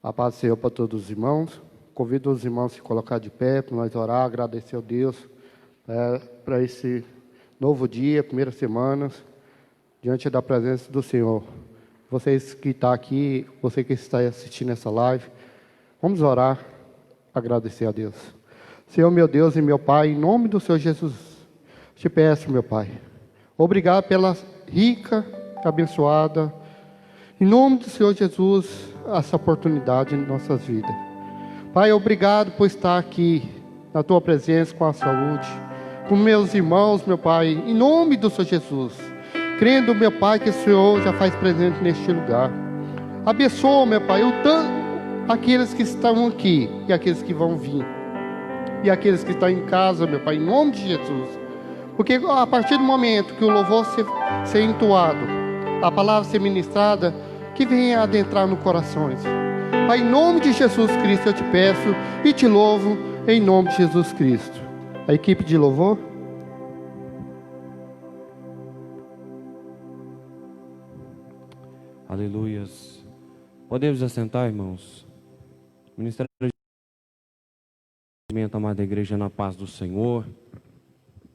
A paz do Senhor para todos os irmãos. Convido os irmãos a se colocar de pé para nós orar, agradecer a Deus para esse novo dia, primeiras semanas, diante da presença do Senhor. Vocês que estão aqui, você que está assistindo essa live, vamos orar, agradecer a Deus. Senhor, meu Deus e meu Pai, em nome do Senhor Jesus, te peço, meu Pai, obrigado pela rica, abençoada, em nome do Senhor Jesus, essa oportunidade em nossas vidas. Pai, obrigado por estar aqui na Tua presença com a saúde, com meus irmãos, meu Pai, em nome do Senhor Jesus, crendo, meu Pai, que o Senhor já faz presente neste lugar. Abençoa, meu Pai, aqueles que estão aqui e aqueles que vão vir, e aqueles que estão em casa, meu Pai, em nome de Jesus, porque a partir do momento que o louvor ser entoado, a palavra ser ministrada, que venha adentrar no corações. Pai, em nome de Jesus Cristo eu te peço e te louvo, em nome de Jesus Cristo. A equipe de louvor. Aleluias. Podemos assentar, irmãos? Ministério de amada igreja, na paz do Senhor.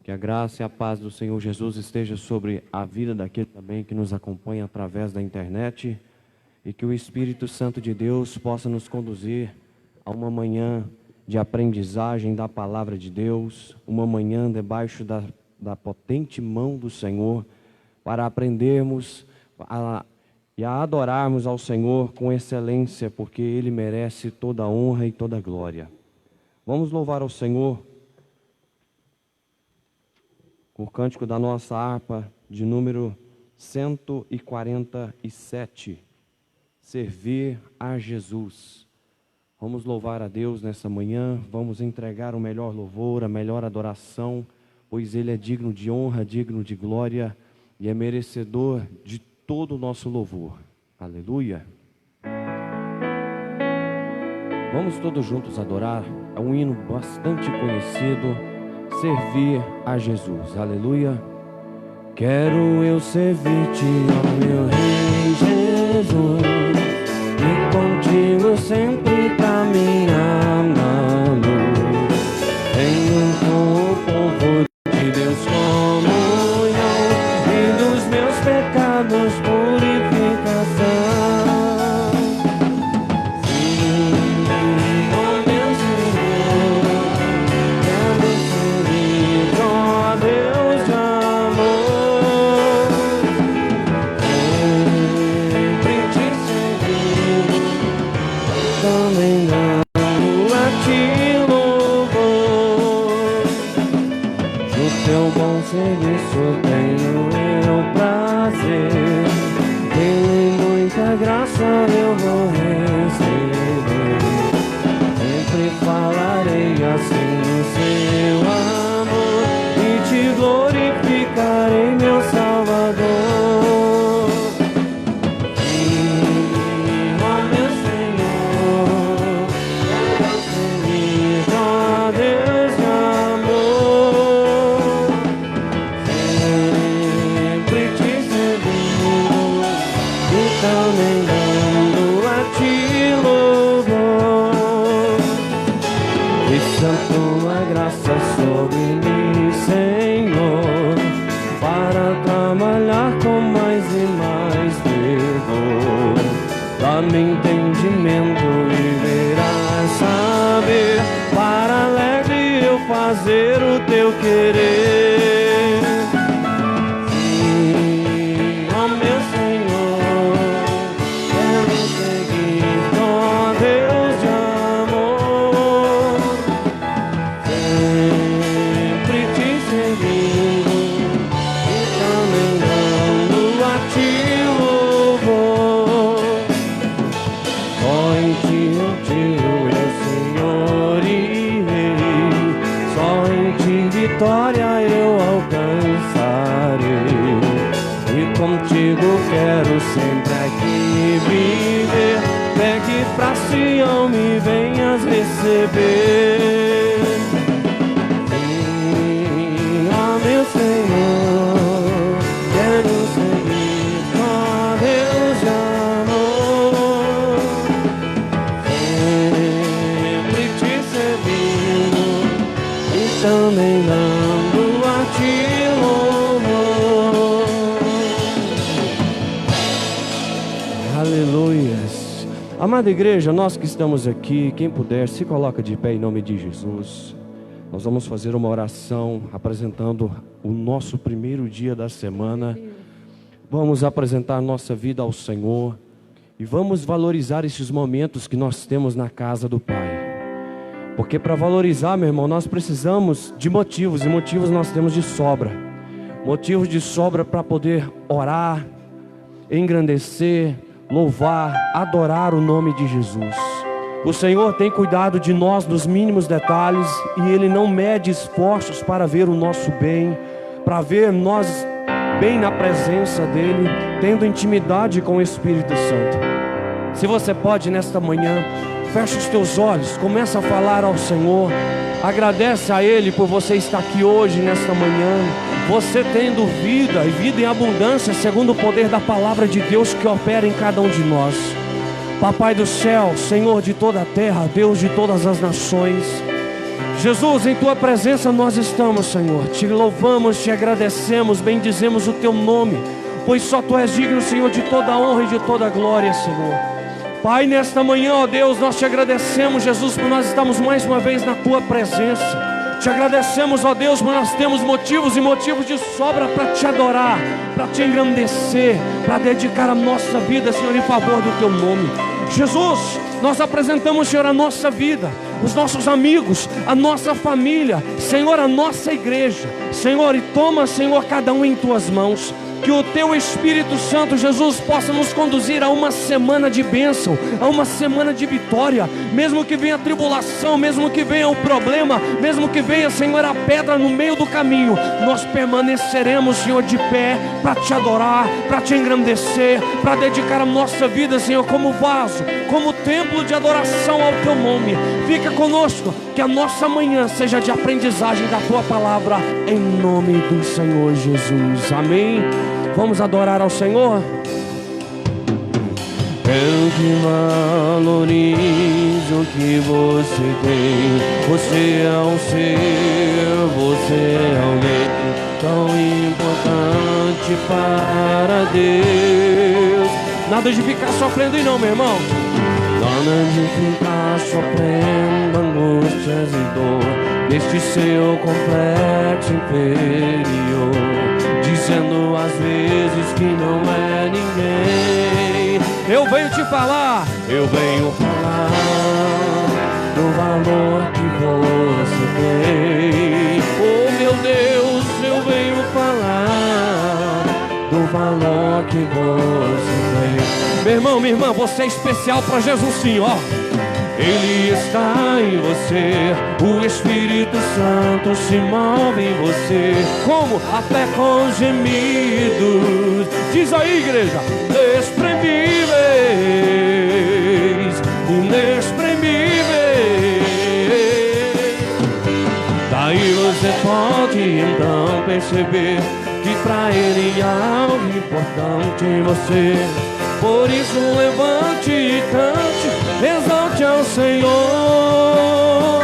Que a graça e a paz do Senhor Jesus esteja sobre a vida daquele também que nos acompanha através da internet. E que o Espírito Santo de Deus possa nos conduzir a uma manhã de aprendizagem da palavra de Deus, uma manhã debaixo da potente mão do Senhor, para aprendermos e a adorarmos ao Senhor com excelência, porque Ele merece toda a honra e toda a glória. Vamos louvar ao Senhor com o cântico da nossa harpa de número 147. Servir a Jesus. Vamos louvar a Deus nessa manhã, vamos entregar o melhor louvor, a melhor adoração, pois Ele é digno de honra, digno de glória e é merecedor de todo o nosso louvor. Aleluia. Vamos todos juntos adorar, é um hino bastante conhecido, servir a Jesus. Aleluia. Quero eu servir-te, ó meu Rei Jesus, e contigo sempre caminhar na luz. Tenho com o povo de Deus comunhão, e dos meus pecados purificação. Sim, ó meu Senhor, quero servir, ó Deus de amor, sempre te servir, também dando a ti louvor. No teu bom serviço tenho eu prazer, e muita graça eu vou receber. Sempre falarei assim do seu amor, e te glorificarei, meu Salvador. Sim, ó meu Senhor, quero servir, ó Deus de amor, sempre te servindo e também dando a ti louvor. Desça tua graça sobre mim, Senhor, para trabalhar com mais e mais fervor. Dá-me entendimento e verás saber, para alegre eu fazer o teu querer. Sim, ó meu Senhor, quero seguir, ó Deus de amor, sempre te servindo e também dando a ti louvor. Só em ti eu tiro, meu Senhor e Rei, só em ti vitória eu alcançarei, e contigo quero sempre aqui viver. Pegue pra Sião, me venhas receber. Sim, ó meu Senhor, quero seguir, ó Deus de amor, também dando a ti louvor. Aleluias. Amada igreja, nós que estamos aqui, quem puder, se coloca de pé em nome de Jesus. Nós vamos fazer uma oração apresentando o nosso primeiro dia da semana. Vamos apresentar nossa vida ao Senhor e vamos valorizar esses momentos que nós temos na casa do Pai. Porque para valorizar, meu irmão, nós precisamos de motivos, e motivos nós temos de sobra. Motivos de sobra para poder orar, engrandecer, louvar, adorar o nome de Jesus. O Senhor tem cuidado de nós nos mínimos detalhes e Ele não mede esforços para ver o nosso bem, para ver nós bem na presença dEle, tendo intimidade com o Espírito Santo. Se você pode nesta manhã, fecha os teus olhos, começa a falar ao Senhor, agradece a Ele por você estar aqui hoje, nesta manhã, você tendo vida e vida em abundância, segundo o poder da palavra de Deus que opera em cada um de nós. Papai do céu, Senhor de toda a terra, Deus de todas as nações, Jesus, em Tua presença nós estamos, Senhor. Te louvamos, Te agradecemos, bendizemos o Teu nome, pois só Tu és digno, Senhor, de toda a honra e de toda a glória, Senhor. Pai, nesta manhã, ó Deus, nós Te agradecemos, Jesus, por nós estarmos mais uma vez na Tua presença. Te agradecemos, ó Deus, por nós temos motivos e motivos de sobra para Te adorar, para Te engrandecer, para dedicar a nossa vida, Senhor, em favor do Teu nome. Jesus, nós apresentamos, Senhor, a nossa vida, os nossos amigos, a nossa família, Senhor, a nossa igreja, Senhor, e toma, Senhor, cada um em Tuas mãos. Que o Teu Espírito Santo, Jesus, possa nos conduzir a uma semana de bênção, a uma semana de vitória. Mesmo que venha a tribulação, mesmo que venha o problema, mesmo que venha, Senhor, a pedra no meio do caminho, nós permaneceremos, Senhor, de pé para Te adorar, para Te engrandecer, para dedicar a nossa vida, Senhor, como vaso, como templo de adoração ao Teu nome. Fica conosco, que a nossa manhã seja de aprendizagem da Tua palavra, em nome do Senhor Jesus. Amém. Vamos adorar ao Senhor. Eu te valorizo o que você tem. Você é um ser, você é alguém tão importante para Deus. Nada de ficar sofrendo e não, meu irmão. Nada de ficar sofrendo angústias e dor neste seu complexo inferior, dizendo às vezes que não é ninguém. Eu venho te falar, eu venho falar do valor que você tem. Oh meu Deus, eu venho falar do valor que você tem. Meu irmão, minha irmã, você é especial para Jesus sim, ó. Ele está em você, o Espírito Santo se move em você. Como? Até com gemidos. Diz aí, igreja, inexprimíveis, inexprimíveis. Daí você pode então perceber que pra Ele há algo importante em você. Por isso levante e cante, exalte ao Senhor.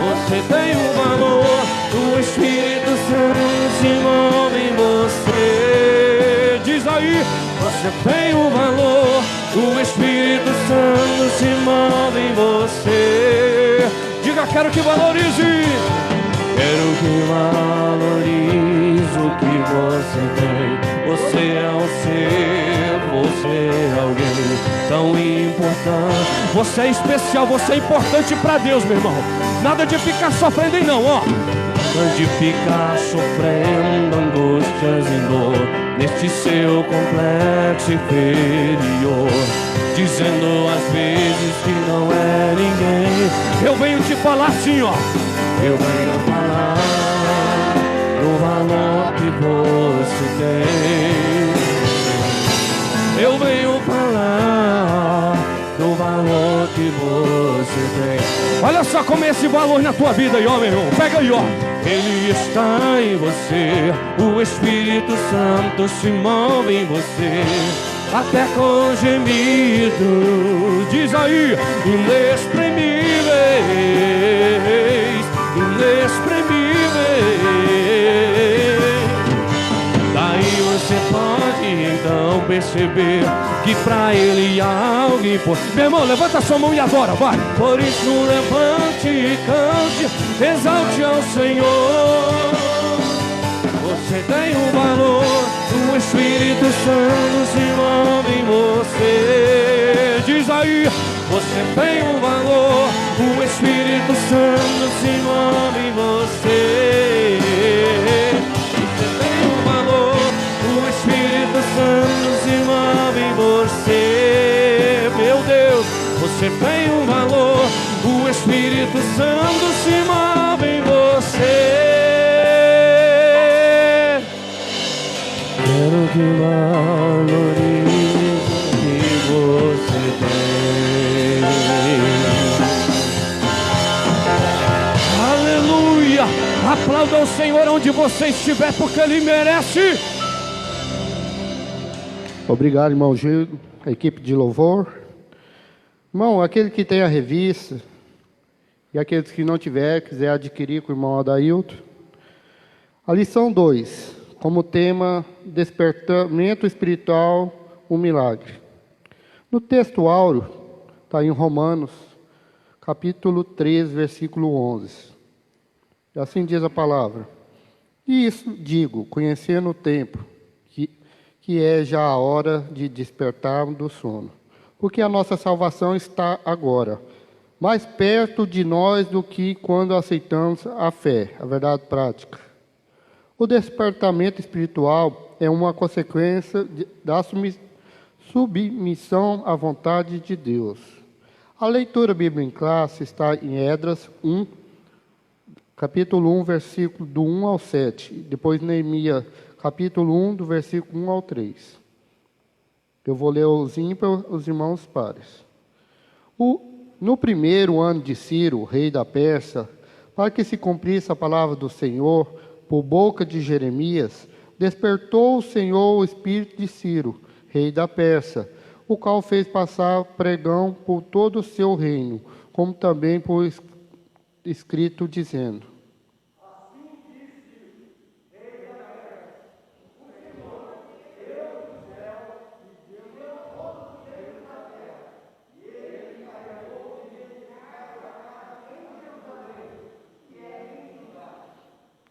Você tem o valor, o Espírito Santo se move em você. Diz aí, você tem o valor, o Espírito Santo se move em você. Diga, quero que valorize. Quero que valorize o que você tem. Você é um ser, você é alguém tão importante. Você é especial, você é importante para Deus, meu irmão. Nada de ficar sofrendo e não, ó. Nada de ficar sofrendo angústias e dor neste seu complexo inferior, dizendo às vezes que não é ninguém. Eu venho te falar assim, ó. Eu venho falar do valor que você tem. Eu venho falar do valor que você tem. Olha só como é esse valor na tua vida aí, ó, meu irmão. Pega aí, ó. Ele está em você, o Espírito Santo se move em você, até com gemido. Diz aí, inexprimíveis, inexprimíveis. perceber que pra Ele há alguém por... Meu irmão, levanta sua mão e adora, vai. Por isso levante e cante, exalte ao Senhor. Você tem um valor, o Espírito Santo se move em você. Diz aí, você tem um valor, o Espírito Santo se move em você. Você tem um valor, o Espírito Santo se move em você. Meu Deus, você tem um valor, o Espírito Santo se move em você. Quero que valorize o que você tem. Aleluia! Aplauda o Senhor onde você estiver, porque Ele merece. Obrigado, irmão Gil, a equipe de louvor. Irmão, aquele que tem a revista e aqueles que não tiver, quiser adquirir com o irmão Adailton. A lição 2, como tema, despertamento espiritual, um milagre. No texto áureo, está em Romanos, capítulo 3, versículo 11. E assim diz a palavra. E isso digo, conhecendo o tempo, que é já a hora de despertar do sono. Porque a nossa salvação está agora, mais perto de nós do que quando aceitamos a fé, a verdade prática. O despertamento espiritual é uma consequência da submissão à vontade de Deus. A leitura bíblica em classe está em Esdras 1, capítulo 1, versículo do 1 ao 7. Depois Neemias, capítulo 1, do versículo 1 ao 3. Eu vou ler os ímpares, os irmãos pares. No primeiro ano de Ciro, rei da Pérsia, para que se cumprisse a palavra do Senhor, por boca de Jeremias, despertou o Senhor o espírito de Ciro, rei da Pérsia, o qual fez passar pregão por todo o seu reino, como também por escrito, dizendo: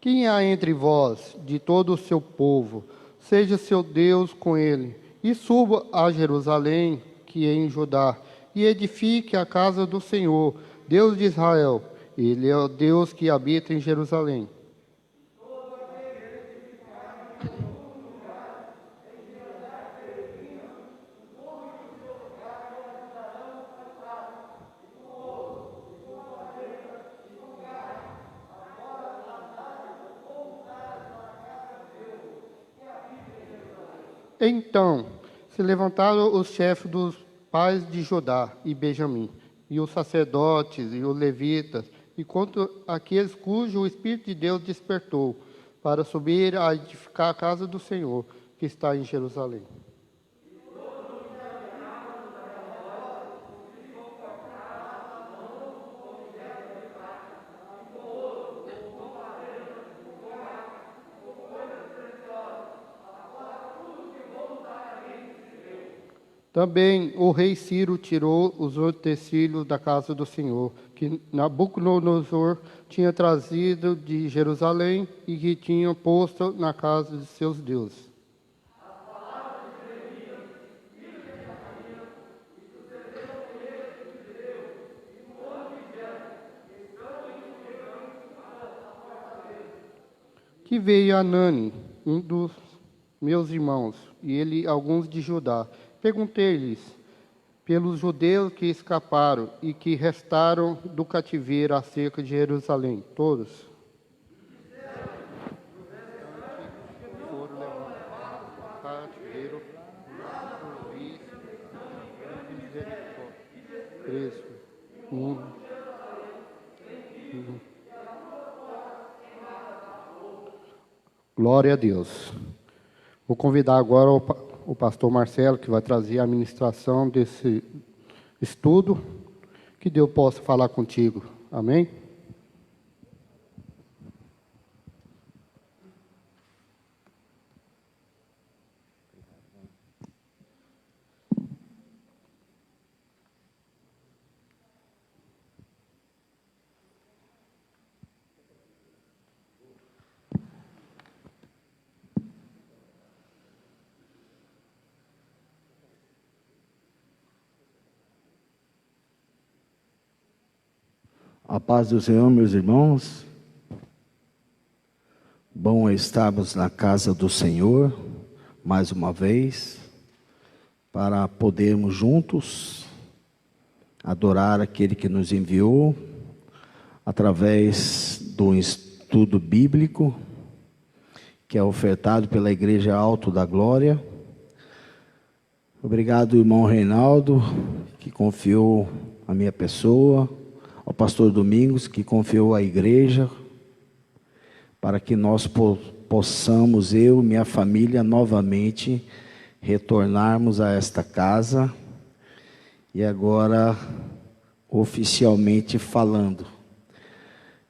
quem há entre vós, de todo o seu povo, seja seu Deus com ele, e suba a Jerusalém, que é em Judá, e edifique a casa do Senhor, Deus de Israel. Ele é o Deus que habita em Jerusalém. Então se levantaram os chefes dos pais de Judá e Benjamim, e os sacerdotes e os levitas, e quanto aqueles cujo o Espírito de Deus despertou, para subir a edificar a casa do Senhor, que está em Jerusalém. Também o rei Ciro tirou os utensílios da casa do Senhor, que Nabucodonosor tinha trazido de Jerusalém e que tinha posto na casa de seus deuses. Que veio Anani, um dos meus irmãos, e ele alguns de Judá. Perguntei-lhes pelos judeus que escaparam e que restaram do cativeiro acerca de Jerusalém, todos. Foram levados do cativeiro, preso. Glória a Deus. Vou convidar agora o pastor Marcelo, que vai trazer a ministração desse estudo, que Deus possa falar contigo. Amém? A paz do Senhor, meus irmãos. Bom estarmos na casa do Senhor, mais uma vez, para podermos juntos adorar aquele que nos enviou, através do estudo bíblico, que é ofertado pela Igreja Alto da Glória. Obrigado, irmão Reinaldo, que confiou a minha pessoa, ao pastor Domingos, que confiou à igreja, para que nós possamos, eu e minha família, novamente retornarmos a esta casa, e agora oficialmente falando.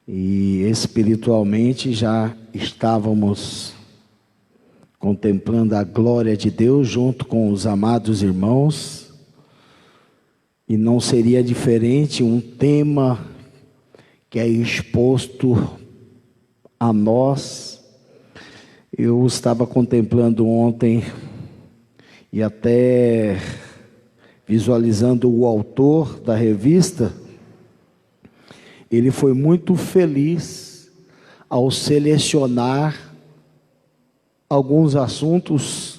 E espiritualmente já estávamos contemplando a glória de Deus junto com os amados irmãos. E não seria diferente um tema que é exposto a nós. Eu estava contemplando ontem e até visualizando o autor da revista. Ele foi muito feliz ao selecionar alguns assuntos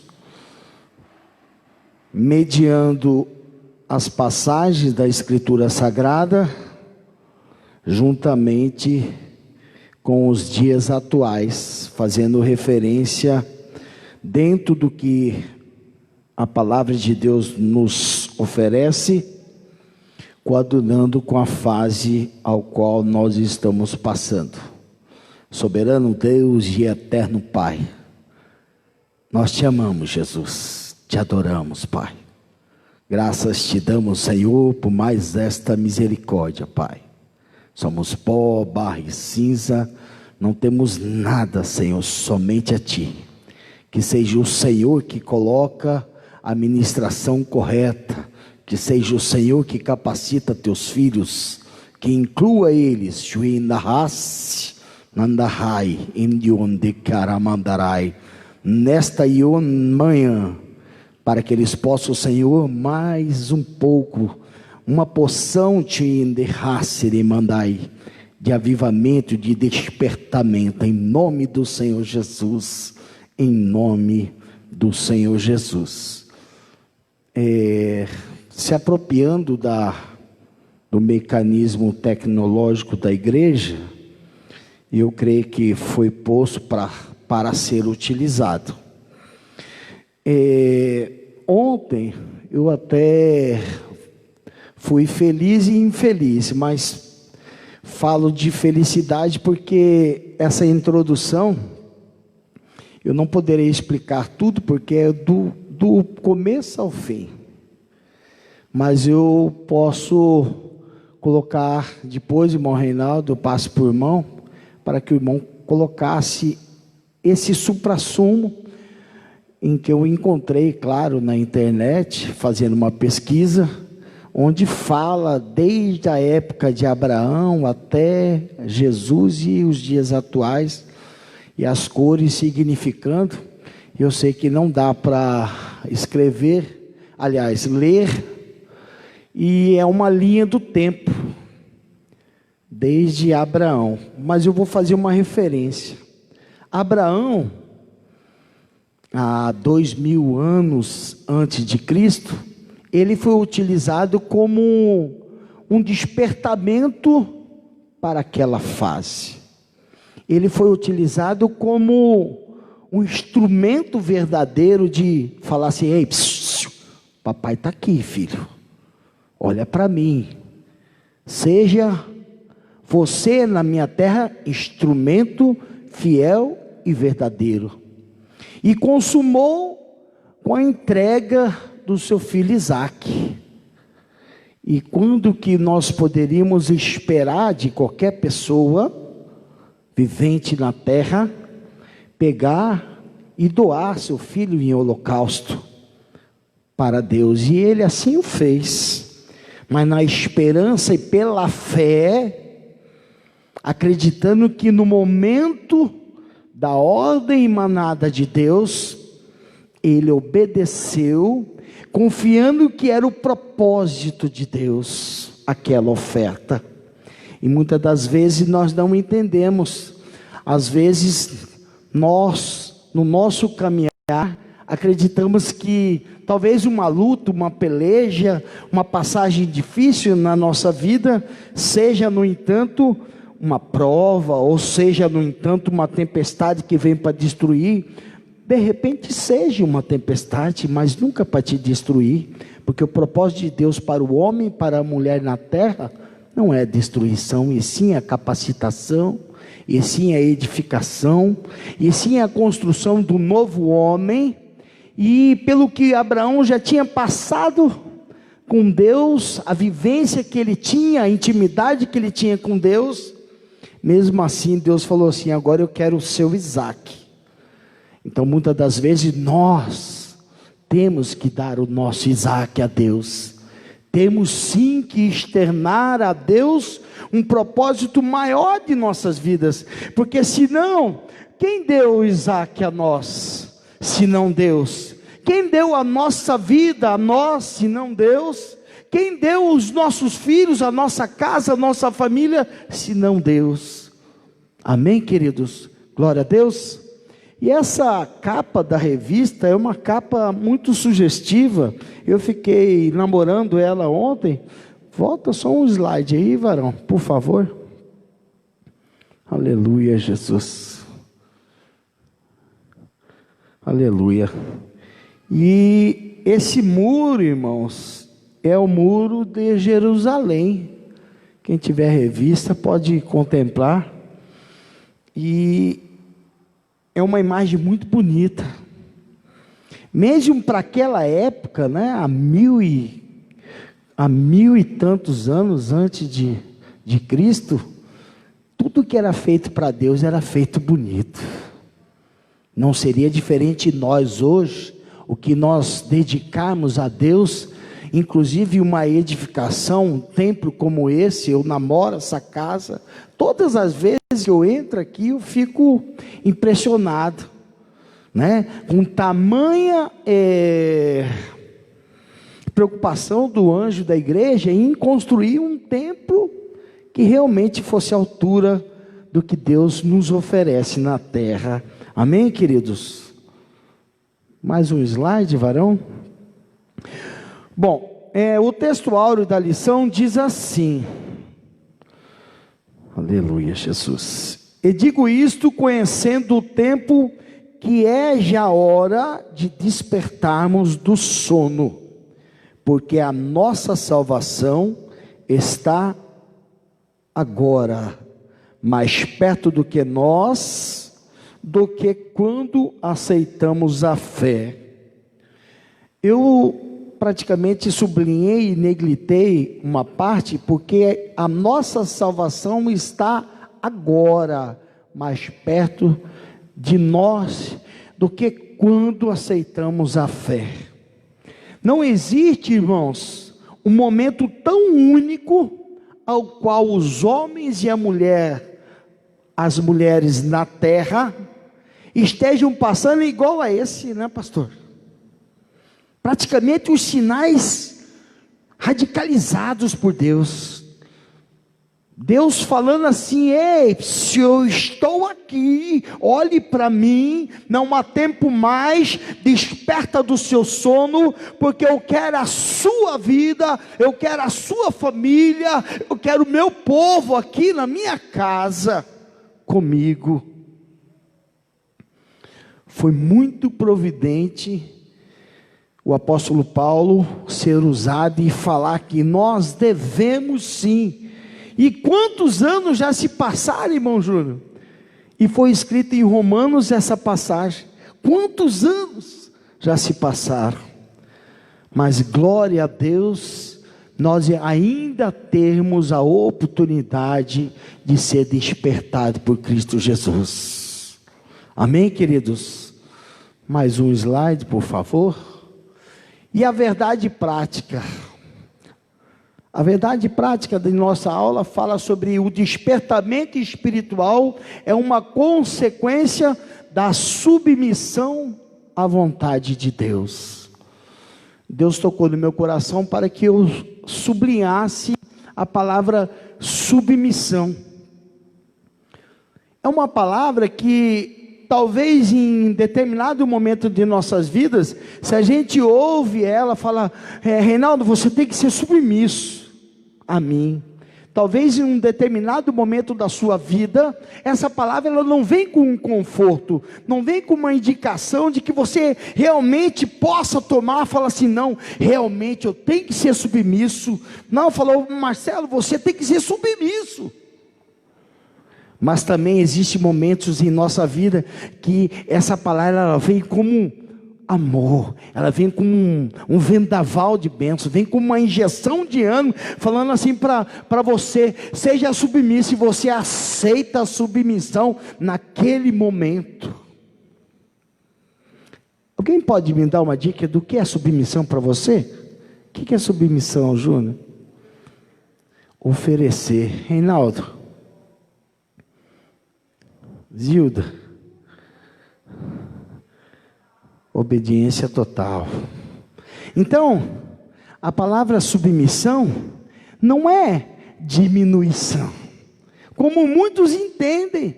mediando as passagens da Escritura Sagrada, juntamente com os dias atuais, fazendo referência dentro do que a palavra de Deus nos oferece, coadunando com a fase ao qual nós estamos passando. Soberano Deus e eterno Pai, nós te amamos, Jesus, te adoramos, Pai. Graças te damos, Senhor, por mais esta misericórdia, Pai. Somos pó, barro e cinza, não temos nada, Senhor, somente a Ti. Que seja o Senhor que coloca a ministração correta, que seja o Senhor que capacita Teus filhos, que inclua eles, nesta manhã, para que eles possam, Senhor, mais um pouco, uma porção de avivamento, de despertamento, em nome do Senhor Jesus, em nome do Senhor Jesus. Se apropriando do mecanismo tecnológico da igreja, eu creio que foi posto para ser utilizado. Ontem eu até fui feliz e infeliz, mas falo de felicidade porque essa introdução eu não poderei explicar tudo, porque é do começo ao fim, mas eu posso colocar depois, irmão Reinaldo, eu passo para o irmão, para que o irmão colocasse esse suprassumo em que eu encontrei, claro, na internet, fazendo uma pesquisa, onde fala desde a época de Abraão até Jesus e os dias atuais, e as cores significando. Eu sei que não dá para escrever, aliás, ler, e é uma linha do tempo, desde Abraão, mas eu vou fazer uma referência. Abraão, há 2000 anos antes de Cristo, ele foi utilizado como um despertamento para aquela fase. Ele foi utilizado como um instrumento verdadeiro de falar assim: ei, papai está aqui, filho, olha para mim, seja você na minha terra instrumento fiel e verdadeiro. E consumou com a entrega do seu filho Isaque. E quando que nós poderíamos esperar de qualquer pessoa vivente na terra pegar e doar seu filho em holocausto para Deus? E ele assim o fez, mas na esperança e pela fé, acreditando que no momento da ordem emanada de Deus, ele obedeceu, confiando que era o propósito de Deus, aquela oferta. E muitas das vezes nós não entendemos. Às vezes nós, no nosso caminhar, acreditamos que talvez uma luta, uma peleja, uma passagem difícil na nossa vida, seja no entanto uma prova, ou seja no entanto uma tempestade que vem para destruir. De repente seja uma tempestade, mas nunca para te destruir, porque o propósito de Deus para o homem e para a mulher na terra não é destruição, e sim a capacitação, e sim a edificação, e sim a construção do novo homem. E pelo que Abraão já tinha passado com Deus, a vivência que ele tinha, a intimidade que ele tinha com Deus, mesmo assim Deus falou assim: agora eu quero o seu Isaque. Então muitas das vezes nós temos que dar o nosso Isaque a Deus, temos sim que externar a Deus um propósito maior de nossas vidas, porque senão, quem deu o Isaque a nós, se não Deus? Quem deu a nossa vida a nós, se não Deus? Quem deu os nossos filhos, a nossa casa, a nossa família, se não Deus? Amém, queridos? Glória a Deus. E essa capa da revista é uma capa muito sugestiva. Eu fiquei namorando ela ontem. Volta só um slide aí, varão, por favor. Aleluia, Jesus. Aleluia. E esse muro, irmãos, é o muro de Jerusalém. Quem tiver revista pode contemplar. E é uma imagem muito bonita. Mesmo para aquela época, né, há mil e tantos anos antes de Cristo, tudo que era feito para Deus era feito bonito. Não seria diferente nós hoje, o que nós dedicarmos a Deus, inclusive uma edificação, um templo como esse. Eu namoro essa casa, todas as vezes que eu entro aqui eu fico impressionado, né? Com tamanha preocupação do anjo da igreja em construir um templo que realmente fosse à altura do que Deus nos oferece na terra. Amém, queridos? Mais um slide, varão. Bom, o texto áureo da lição diz assim: aleluia, Jesus. E digo isto conhecendo o tempo, que é já hora de despertarmos do sono, porque a nossa salvação está agora mais perto do que nós, do que quando aceitamos a fé. Eu praticamente sublinhei e neglitei uma parte, porque a nossa salvação está agora mais perto de nós do que quando aceitamos a fé. Não existe, irmãos, um momento tão único ao qual os homens e as mulheres na terra estejam passando igual a esse, né, pastor? Praticamente os sinais radicalizados por Deus. Deus falando assim: ei, se eu estou aqui, olhe para mim, não há tempo mais, desperta do seu sono, porque eu quero a sua vida, eu quero a sua família, eu quero o meu povo aqui na minha casa, comigo. Foi muito providente o apóstolo Paulo ser usado e falar que nós devemos sim. E quantos anos já se passaram, irmão Júnior? E foi escrito em Romanos essa passagem. Quantos anos já se passaram? Mas glória a Deus, nós ainda temos a oportunidade de ser despertado por Cristo Jesus. Amém, queridos? Mais um slide, por favor. E a verdade prática. A verdade prática de nossa aula fala sobre o despertamento espiritual, é uma consequência da submissão à vontade de Deus. Deus tocou no meu coração para que eu sublinhasse a palavra submissão. É uma palavra que talvez em determinado momento de nossas vidas, se a gente ouve ela, fala, Reinaldo, você tem que ser submisso a mim. Talvez em um determinado momento da sua vida, essa palavra ela não vem com um conforto, não vem com uma indicação de que você realmente possa tomar, falar assim, não, realmente eu tenho que ser submisso. Não, falou, Marcelo, você tem que ser submisso. Mas também existem momentos em nossa vida que essa palavra ela vem como amor, ela vem como um vendaval de bênçãos, vem como uma injeção de ânimo, falando assim para você, seja submisso, e você aceita a submissão naquele momento. Alguém pode me dar uma dica do que é submissão para você? O que é submissão, Júnior? Oferecer. Reinaldo, Zilda, obediência total. Então, a palavra submissão não é diminuição, como muitos entendem.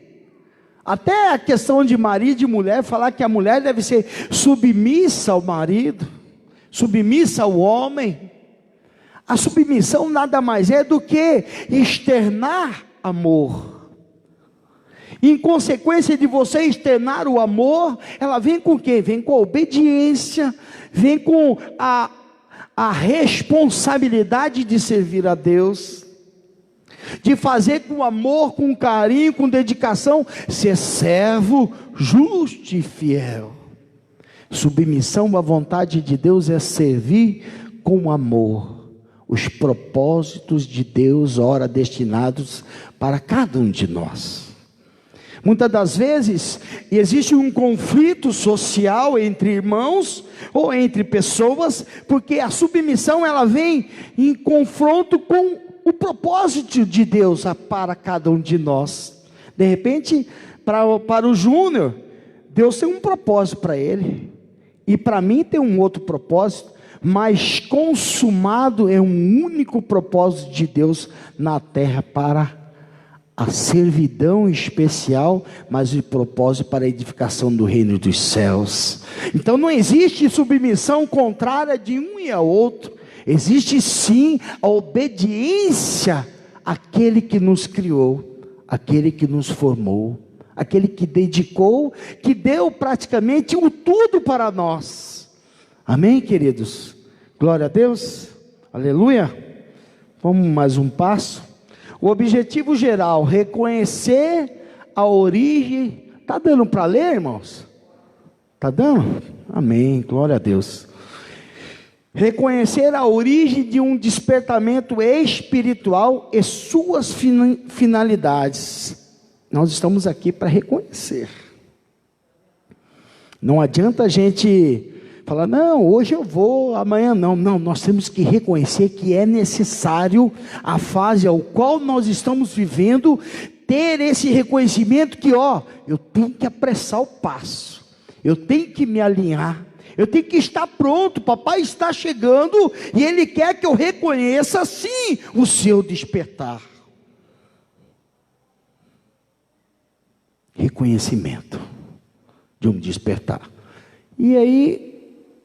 Até a questão de marido e mulher, falar que a mulher deve ser submissa ao marido, submissa ao homem. A submissão nada mais é do que externar amor. Em consequência de você externar o amor, ela vem com o quê? Vem com a obediência, vem com a responsabilidade de servir a Deus, de fazer com amor, com carinho, com dedicação, ser servo justo e fiel. Submissão à vontade de Deus é servir com amor os propósitos de Deus, ora destinados para cada um de nós. Muitas das vezes existe um conflito social entre irmãos ou entre pessoas, porque a submissão ela vem em confronto com o propósito de Deus para cada um de nós. De repente, para o Júnior, Deus tem um propósito para ele, e para mim tem um outro propósito, mas consumado é um único propósito de Deus na terra para a servidão especial, mas o propósito para a edificação do reino dos céus. Então não existe submissão contrária de um e ao outro. Existe sim a obediência àquele que nos criou, àquele que nos formou, aquele que dedicou, que deu praticamente o tudo para nós. Amém, queridos? Glória a Deus, aleluia. Vamos mais um passo. O objetivo geral, reconhecer a origem. Está dando para ler, irmãos? Está dando? Amém, glória a Deus. Reconhecer a origem de um despertamento espiritual e suas finalidades. Nós estamos aqui para reconhecer. Não adianta a gente falar, não, hoje eu vou, amanhã não. Não, nós temos que reconhecer que é necessário a fase ao qual nós estamos vivendo, ter esse reconhecimento que, eu tenho que apressar o passo, eu tenho que me alinhar, eu tenho que estar pronto, papai está chegando, e ele quer que eu reconheça sim o seu despertar. Reconhecimento de um despertar. E aí,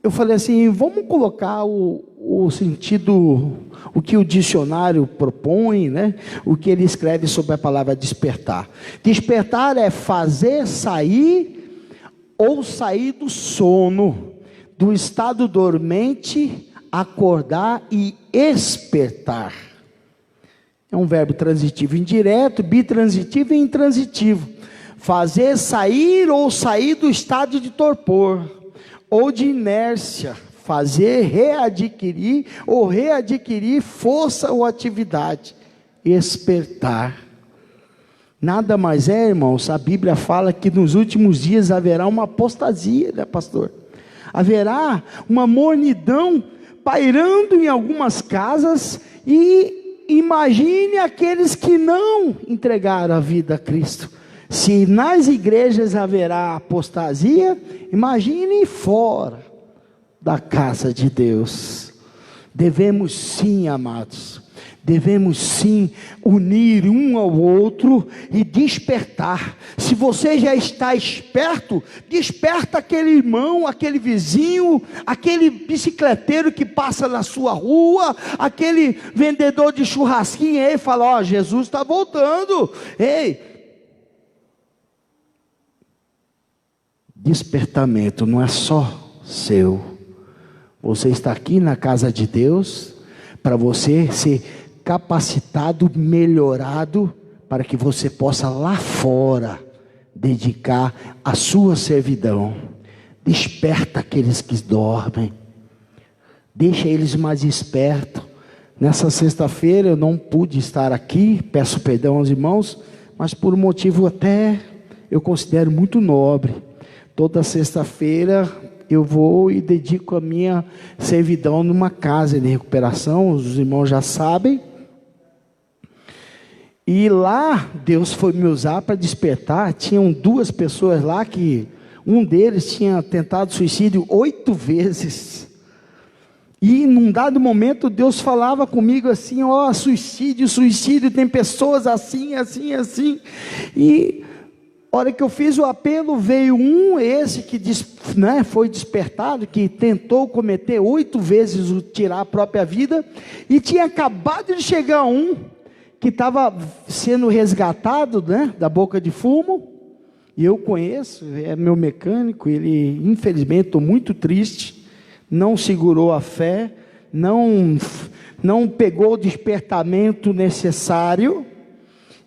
eu falei assim, vamos colocar o sentido, o que o dicionário propõe, né? O que ele escreve sobre a palavra despertar. Despertar é fazer sair ou sair do sono, do estado dormente, acordar e espertar. É um verbo transitivo indireto, bitransitivo e intransitivo. Fazer sair ou sair do estado de torpor ou de inércia, fazer readquirir ou readquirir força ou atividade, espertar. Nada mais é, irmãos, a Bíblia fala que nos últimos dias haverá uma apostasia, né, pastor? Haverá uma mornidão pairando em algumas casas, e imagine aqueles que não entregaram a vida a Cristo. Se nas igrejas haverá apostasia, imagine fora da casa de Deus. Devemos sim, amados, devemos sim unir um ao outro e despertar. Se você já está esperto, desperta aquele irmão, aquele vizinho, aquele bicicleteiro que passa na sua rua, aquele vendedor de churrasquinho aí, fala: ó, Jesus está voltando. Ei, despertamento não é só seu. Você está aqui na casa de Deus para você ser capacitado, melhorado, para que você possa lá fora dedicar a sua servidão. Desperta aqueles que dormem, deixa eles mais espertos. Nessa sexta-feira eu não pude estar aqui, peço perdão aos irmãos, mas por um motivo até eu considero muito nobre. Toda sexta-feira eu vou e dedico a minha servidão numa casa de recuperação, os irmãos já sabem. E lá Deus foi me usar para despertar. Tinham 2 pessoas lá que um deles tinha tentado suicídio 8 vezes. E num dado momento Deus falava comigo assim: ó, suicídio, suicídio, tem pessoas assim, assim, assim. E a hora que eu fiz o apelo, veio esse que foi despertado, que tentou cometer 8 vezes tirar a própria vida, e tinha acabado de chegar um que estava sendo resgatado, da boca de fumo. E eu conheço, é meu mecânico. Ele, infelizmente, estou muito triste, não segurou a fé, não pegou o despertamento necessário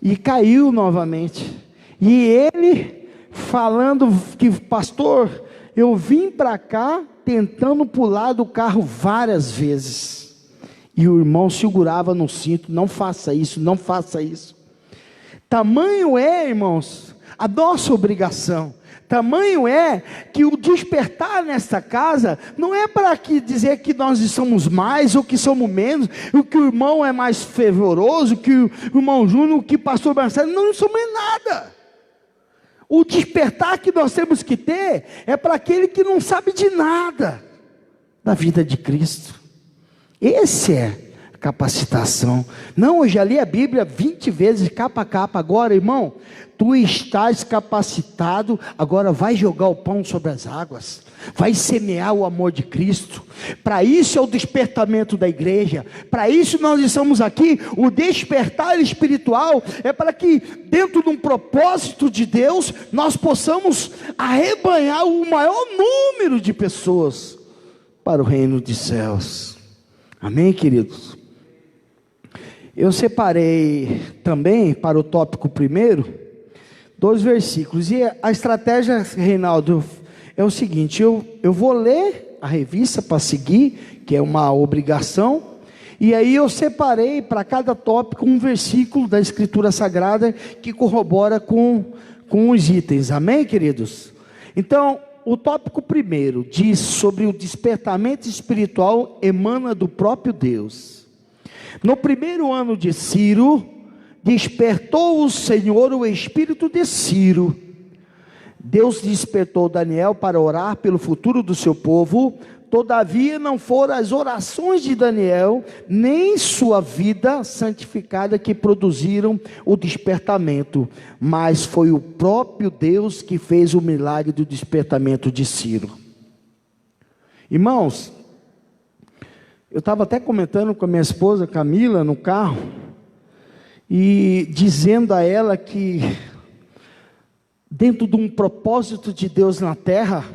e caiu novamente. E ele falando que: pastor, eu vim para cá tentando pular do carro várias vezes. E o irmão segurava no cinto: não faça isso, não faça isso. Tamanho é, irmãos, a nossa obrigação. Tamanho é que o despertar nesta casa não é para dizer que nós somos mais ou que somos menos, o que o irmão é mais fervoroso, que o irmão Júnior, que o pastor Marcelo. Não somos nada. O despertar que nós temos que ter é para aquele que não sabe de nada da vida de Cristo. Esse é a capacitação. Não, eu já li a Bíblia 20 vezes, capa a capa. Agora, irmão, tu estás capacitado, agora vai jogar o pão sobre as águas, vai semear o amor de Cristo. Para isso é o despertamento da igreja, para isso nós estamos aqui. O despertar espiritual é para que, dentro de um propósito de Deus, nós possamos arrebanhar o maior número de pessoas para o reino dos céus. Amém, queridos? Eu separei também para o tópico primeiro 2 versículos, e a estratégia, Reinaldo, é o seguinte: eu vou ler a revista para seguir, que é uma obrigação, e aí eu separei para cada tópico um versículo da Escritura Sagrada que corrobora com os itens. Amém, queridos? Então, o tópico primeiro diz sobre o despertamento espiritual, emana do próprio Deus. No primeiro ano de Ciro, despertou o Senhor o espírito de Ciro. Deus despertou Daniel para orar pelo futuro do seu povo. Todavia não foram as orações de Daniel, nem sua vida santificada que produziram o despertamento, mas foi o próprio Deus que fez o milagre do despertamento de Ciro. Irmãos, eu estava até comentando com a minha esposa Camila no carro, e dizendo a ela que, dentro de um propósito de Deus na terra,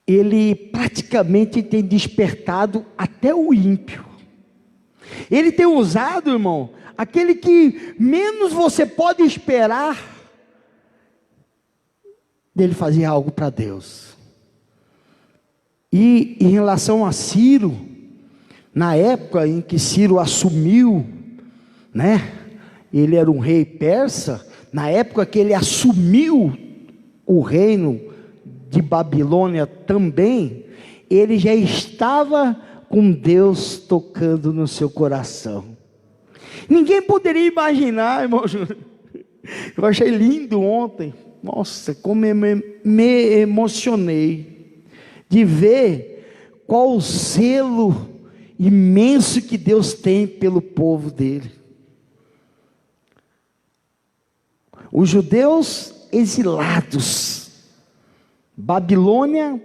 Ele praticamente tem despertado até o ímpio. Ele tem usado, irmão, aquele que menos você pode esperar dele fazer algo para Deus. E em relação a Ciro, na época em que Ciro assumiu, ele era um rei persa. Na época que ele assumiu o reino de Babilônia também, ele já estava com Deus tocando no seu coração. Ninguém poderia imaginar, irmão Júnior. Eu achei lindo ontem. Nossa, como eu me emocionei de ver qual o zelo imenso que Deus tem pelo povo dele. Os judeus exilados, Babilônia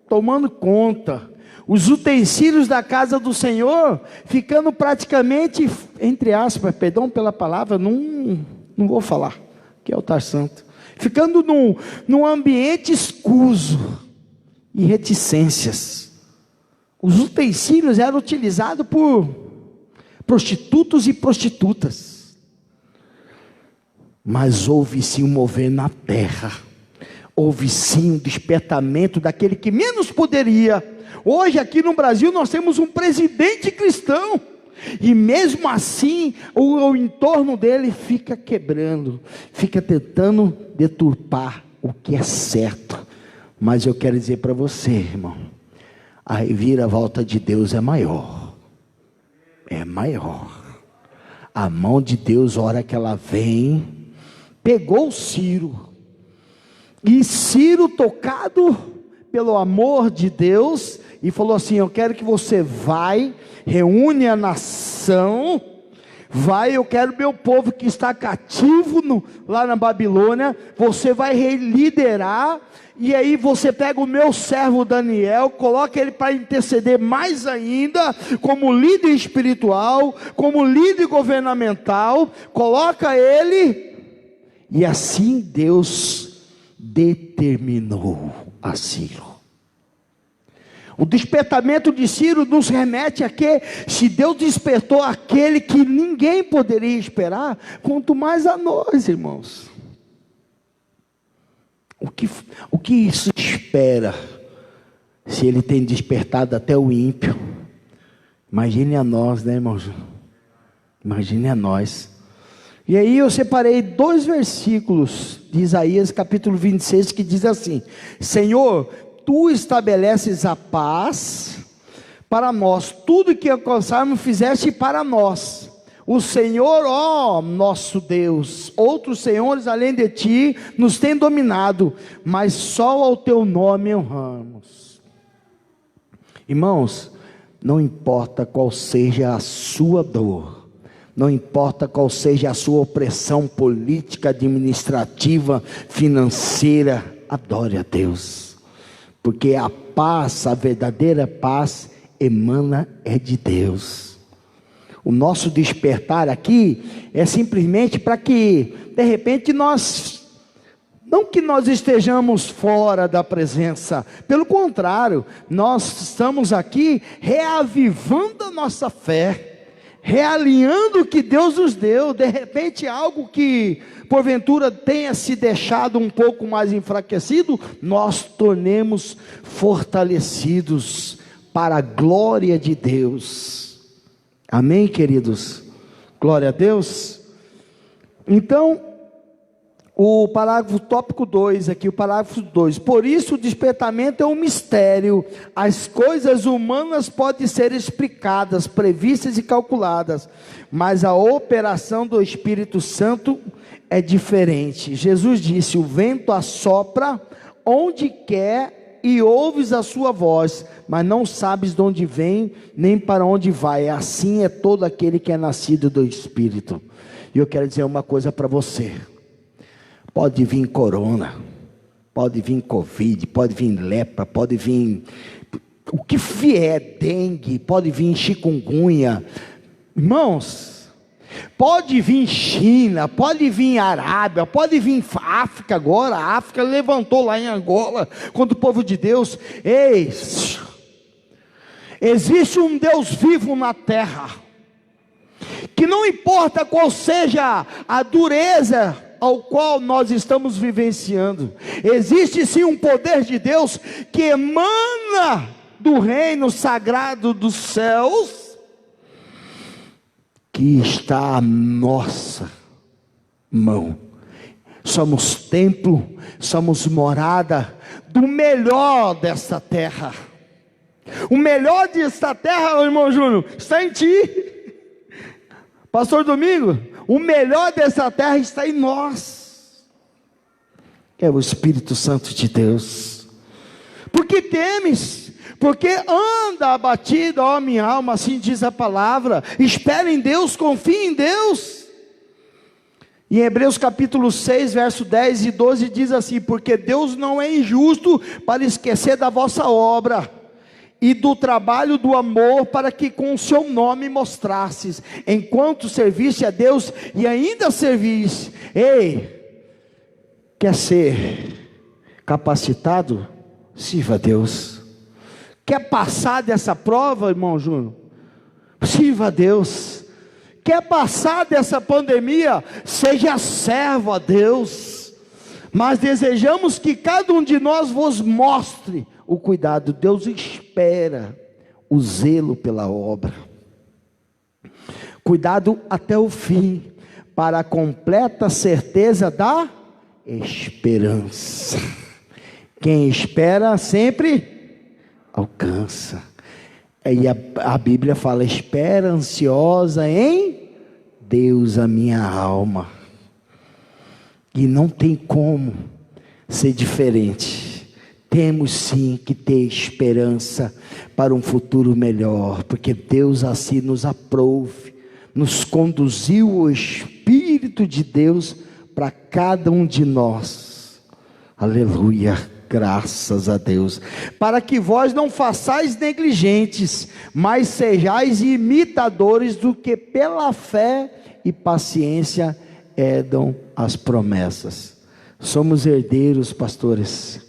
tomando conta, os utensílios da casa do Senhor ficando praticamente, entre aspas, perdão pela palavra, não vou falar, que é altar santo, ficando num ambiente escuso e reticências. Os utensílios eram utilizados por prostitutos e prostitutas. Mas houve sim um mover na terra, houve sim um despertamento daquele que menos poderia. Hoje aqui no Brasil nós temos um presidente cristão, e mesmo assim o entorno dele fica quebrando, fica tentando deturpar o que é certo. Mas eu quero dizer para você, irmão, a reviravolta de Deus é maior, é maior. A mão de Deus, a hora que ela vem, pegou Ciro, e Ciro, tocado pelo amor de Deus, e falou assim: eu quero que você vai, reúne a nação, vai, eu quero meu povo que está cativo lá na Babilônia, você vai liderar, e aí você pega o meu servo Daniel, coloca ele para interceder mais ainda, como líder espiritual, como líder governamental, coloca ele. E assim Deus determinou a Ciro. O despertamento de Ciro nos remete a que, se Deus despertou aquele que ninguém poderia esperar, quanto mais a nós, irmãos. O que isso espera, se Ele tem despertado até o ímpio? Imagine a nós, né, irmãos? Imagine a nós. E aí eu separei 2 versículos de Isaías capítulo 26, que diz assim: Senhor, Tu estabeleces a paz para nós, tudo que alcançarmos fizeste para nós. O Senhor, ó nosso Deus, outros senhores além de Ti nos têm dominado, mas só ao Teu nome honramos. Irmãos, não importa qual seja a sua dor, não importa qual seja a sua opressão política, administrativa, financeira, adore a Deus, porque a paz, a verdadeira paz, emana de Deus. O nosso despertar aqui é simplesmente para que, de repente, não que nós estejamos fora da presença, pelo contrário, nós estamos aqui reavivando a nossa fé, realinhando o que Deus nos deu. De repente algo que porventura tenha se deixado um pouco mais enfraquecido, nós tornemos fortalecidos para a glória de Deus. Amém, queridos? Glória a Deus. Então, o parágrafo tópico 2 aqui, o parágrafo 2: por isso o despertamento é um mistério. As coisas humanas podem ser explicadas, previstas e calculadas, mas a operação do Espírito Santo é diferente. Jesus disse: o vento assopra onde quer e ouves a sua voz, mas não sabes de onde vem, nem para onde vai. Assim é todo aquele que é nascido do Espírito. E eu quero dizer uma coisa para você: pode vir corona, pode vir covid, pode vir lepra, pode vir o que vier, dengue, pode vir chikungunya, irmãos, pode vir China, pode vir Arábia, pode vir África agora. A África levantou lá em Angola contra o povo de Deus. Ei, existe um Deus vivo na terra, que não importa qual seja a dureza ao qual nós estamos vivenciando, existe sim um poder de Deus que emana do reino sagrado dos céus, que está à nossa mão. Somos templo, somos morada do melhor desta terra. O melhor desta terra, irmão Júnior, está em ti. Pastor Domingo, o melhor dessa terra está em nós. É o Espírito Santo de Deus. Por que temes? porque anda abatida, ó minha alma, assim diz a palavra. Espera em Deus, confia em Deus. Em Hebreus capítulo 6, verso 10 e 12 diz assim: porque Deus não é injusto para esquecer da vossa obra e do trabalho do amor, para que com o seu nome mostrasses, enquanto serviste a Deus e ainda servis. Ei, quer ser capacitado? Sirva a Deus. Quer passar dessa prova, irmão Júnior? Sirva a Deus. Quer passar dessa pandemia? Seja servo a Deus. Mas desejamos que cada um de nós vos mostre o cuidado. Deus espera o zelo pela obra. Cuidado até o fim, para a completa certeza da esperança. Quem espera sempre alcança. E a Bíblia fala: espera ansiosa em Deus a minha alma. E não tem como ser diferente. Temos sim que ter esperança para um futuro melhor, porque Deus assim nos aprouve, nos conduziu o Espírito de Deus para cada um de nós. Aleluia. Graças a Deus, para que vós não façais negligentes, mas sejais imitadores do que pela fé e paciência herdam as promessas. Somos herdeiros, pastores,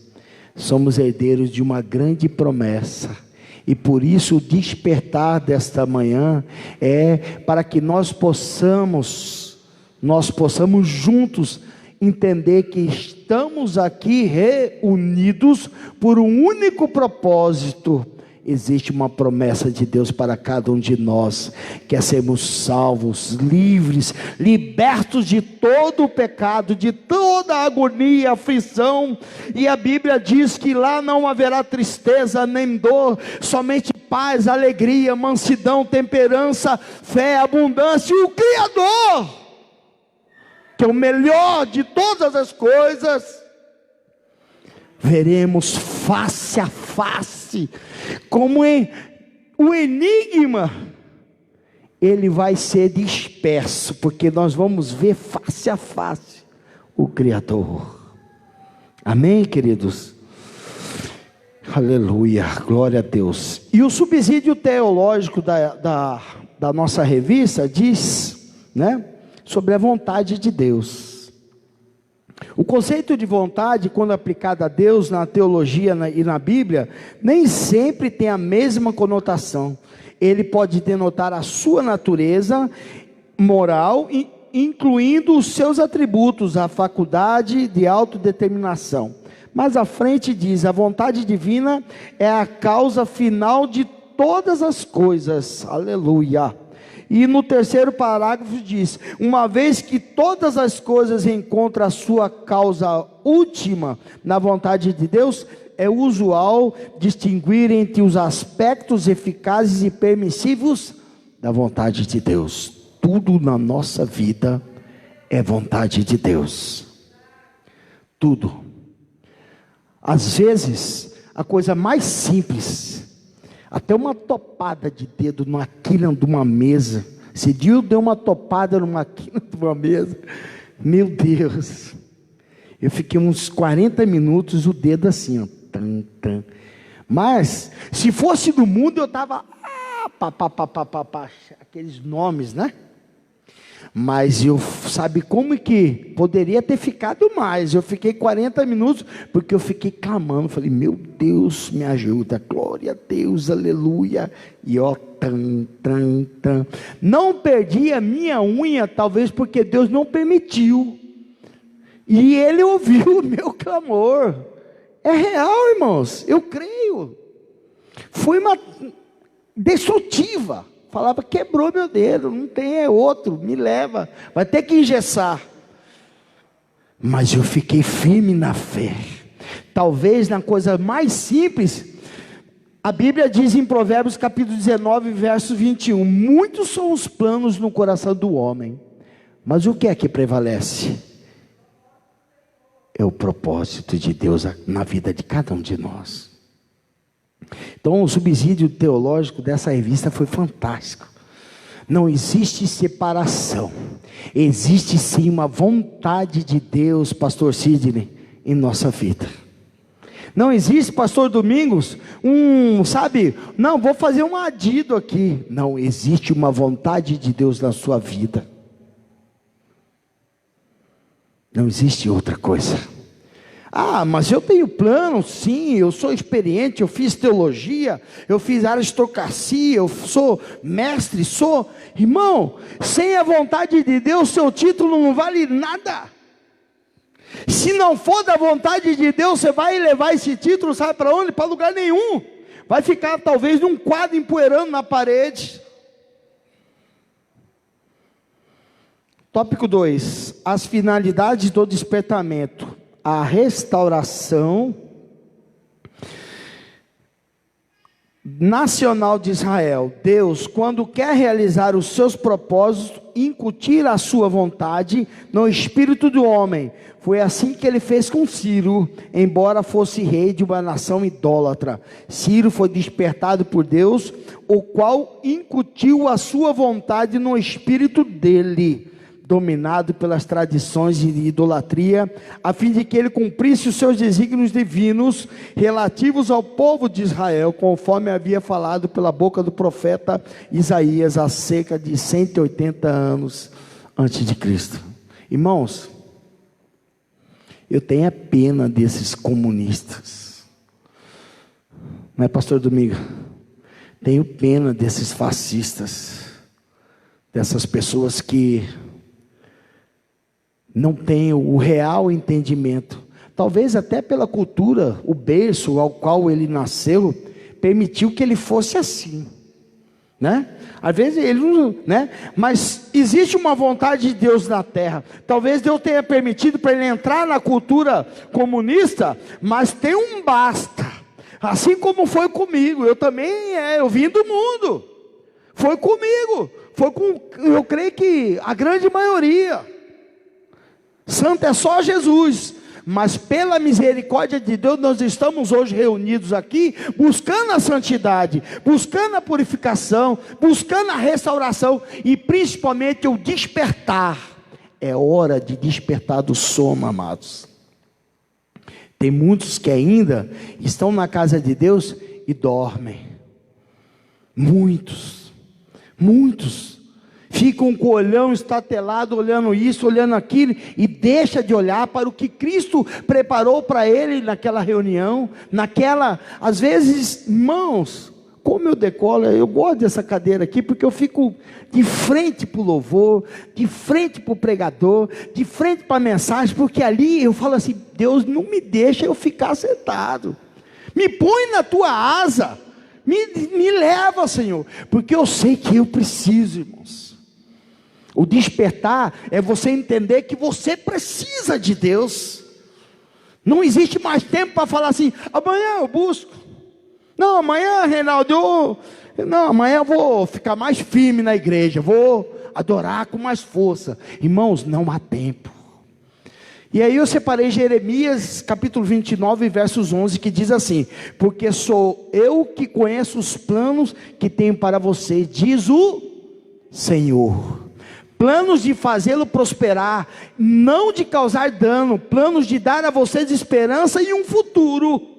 somos herdeiros de uma grande promessa, e por isso o despertar desta manhã é para que nós possamos juntos entender que estamos aqui reunidos por um único propósito. Existe uma promessa de Deus para cada um de nós, que é sermos salvos, livres, libertos de todo o pecado, de toda a agonia, aflição. E a Bíblia diz que lá não haverá tristeza nem dor, somente paz, alegria, mansidão, temperança, fé, abundância. E o Criador, que é o melhor de todas as coisas, veremos face a face, como o enigma, ele vai ser disperso, porque nós vamos ver face a face o Criador. Amém, queridos? Aleluia, glória a Deus. E o subsídio teológico da nossa revista diz, né, sobre a vontade de Deus. O conceito de vontade, quando aplicado a Deus na teologia e na Bíblia, nem sempre tem a mesma conotação. Ele pode denotar a sua natureza moral, incluindo os seus atributos, a faculdade de autodeterminação. Mas à frente diz: a vontade divina é a causa final de todas as coisas. Aleluia. E no terceiro parágrafo diz: uma vez que todas as coisas encontram a sua causa última na vontade de Deus, é usual distinguir entre os aspectos eficazes e permissivos da vontade de Deus. Tudo na nossa vida é vontade de Deus. Tudo. Às vezes, a coisa mais simples, até uma topada de dedo numa quina de uma mesa. Esse dia eu dei uma topada numa quina de uma mesa. Meu Deus. Eu fiquei uns 40 minutos, o dedo assim, ó. Tam, tam. Mas, se fosse do mundo, eu estava... aqueles nomes, né? Mas eu, sabe como que poderia ter ficado mais? Eu fiquei 40 minutos, porque eu fiquei clamando, falei: meu Deus, me ajuda, glória a Deus, aleluia. E ó, não perdi a minha unha, talvez porque Deus não permitiu, e Ele ouviu o meu clamor. É real, irmãos, eu creio. Foi uma destrutiva. Falava: quebrou meu dedo, não tem, é outro, me leva, vai ter que engessar. Mas eu fiquei firme na fé. Talvez na coisa mais simples. A Bíblia diz em Provérbios capítulo 19, verso 21, muitos são os planos no coração do homem, mas o que é que prevalece? É o propósito de Deus na vida de cada um de nós. Então, o subsídio teológico dessa revista foi fantástico. Não existe separação. Existe sim uma vontade de Deus, pastor Sidney, em nossa vida. Não existe, pastor Domingos, não, vou fazer um adido aqui. Não, existe uma vontade de Deus na sua vida. Não existe outra coisa. Mas eu tenho plano, sim, eu sou experiente, eu fiz teologia, eu fiz aristocracia, eu sou mestre, Irmão, sem a vontade de Deus, seu título não vale nada. Se não for da vontade de Deus, você vai levar esse título, sabe para onde? Para lugar nenhum. Vai ficar talvez num quadro empoeirando na parede. Tópico 2. As finalidades do despertamento. A restauração nacional de Israel. Deus, quando quer realizar os seus propósitos, incutir a sua vontade no espírito do homem. Foi assim que ele fez com Ciro, embora fosse rei de uma nação idólatra. Ciro foi despertado por Deus, o qual incutiu a sua vontade no espírito dele, dominado pelas tradições de idolatria, a fim de que ele cumprisse os seus desígnios divinos relativos ao povo de Israel, conforme havia falado pela boca do profeta Isaías há cerca de 180 anos antes de Cristo. Irmãos, eu tenho a pena desses comunistas, não é, pastor Domingo? Tenho pena desses fascistas, dessas pessoas que não tem o real entendimento, talvez até pela cultura, o berço ao qual ele nasceu, permitiu que ele fosse assim, né? Às vezes ele não, né? Mas existe uma vontade de Deus na terra. Talvez Deus tenha permitido para ele entrar na cultura comunista, mas tem um basta. Assim como foi comigo, eu também eu vim do mundo. Foi comigo, eu creio que a grande maioria. Santo é só Jesus, mas pela misericórdia de Deus nós estamos hoje reunidos aqui, buscando a santidade, buscando a purificação, buscando a restauração e principalmente o despertar. É hora de despertar do sono, amados. Tem muitos que ainda estão na casa de Deus e dormem. Muitos ficam com o olhão estatelado, olhando isso, olhando aquilo, e deixa de olhar para o que Cristo preparou para ele naquela reunião, às vezes, irmãos, como eu decolo, eu gosto dessa cadeira aqui, porque eu fico de frente para o louvor, de frente para o pregador, de frente para a mensagem, porque ali eu falo assim, Deus não me deixa eu ficar sentado, me põe na tua asa, me leva, Senhor, porque eu sei que eu preciso, irmãos. O despertar é você entender que você precisa de Deus. Não existe mais tempo para falar assim, amanhã eu busco. Não, amanhã, Reinaldo, amanhã eu vou ficar mais firme na igreja, vou adorar com mais força. Irmãos, não há tempo. E aí eu separei Jeremias capítulo 29, versos 11, que diz assim: porque sou eu que conheço os planos que tenho para você, diz o Senhor. Planos de fazê-lo prosperar, não de causar dano, planos de dar a vocês esperança e um futuro.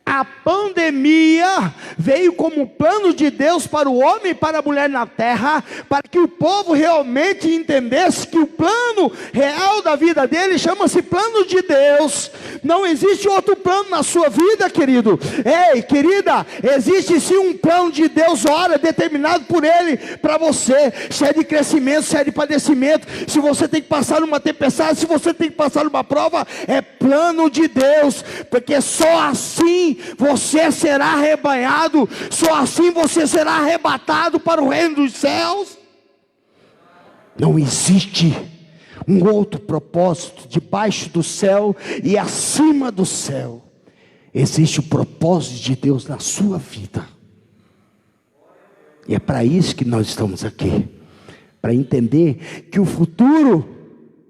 A pandemia veio como plano de Deus para o homem e para a mulher na terra, para que o povo realmente entendesse que o plano real da vida dele chama-se plano de Deus. Não existe outro plano na sua vida, querido. Ei, querida, existe sim um plano de Deus, hora determinado por ele para você. Se é de crescimento, se é de padecimento, se você tem que passar uma tempestade, se você tem que passar uma prova, é plano de Deus, porque só assim você será arrebanhado, só assim você será arrebatado para o reino dos céus. Não existe um outro propósito debaixo do céu e acima do céu. Existe o propósito de Deus na sua vida, e é para isso que nós estamos aqui, para entender que o futuro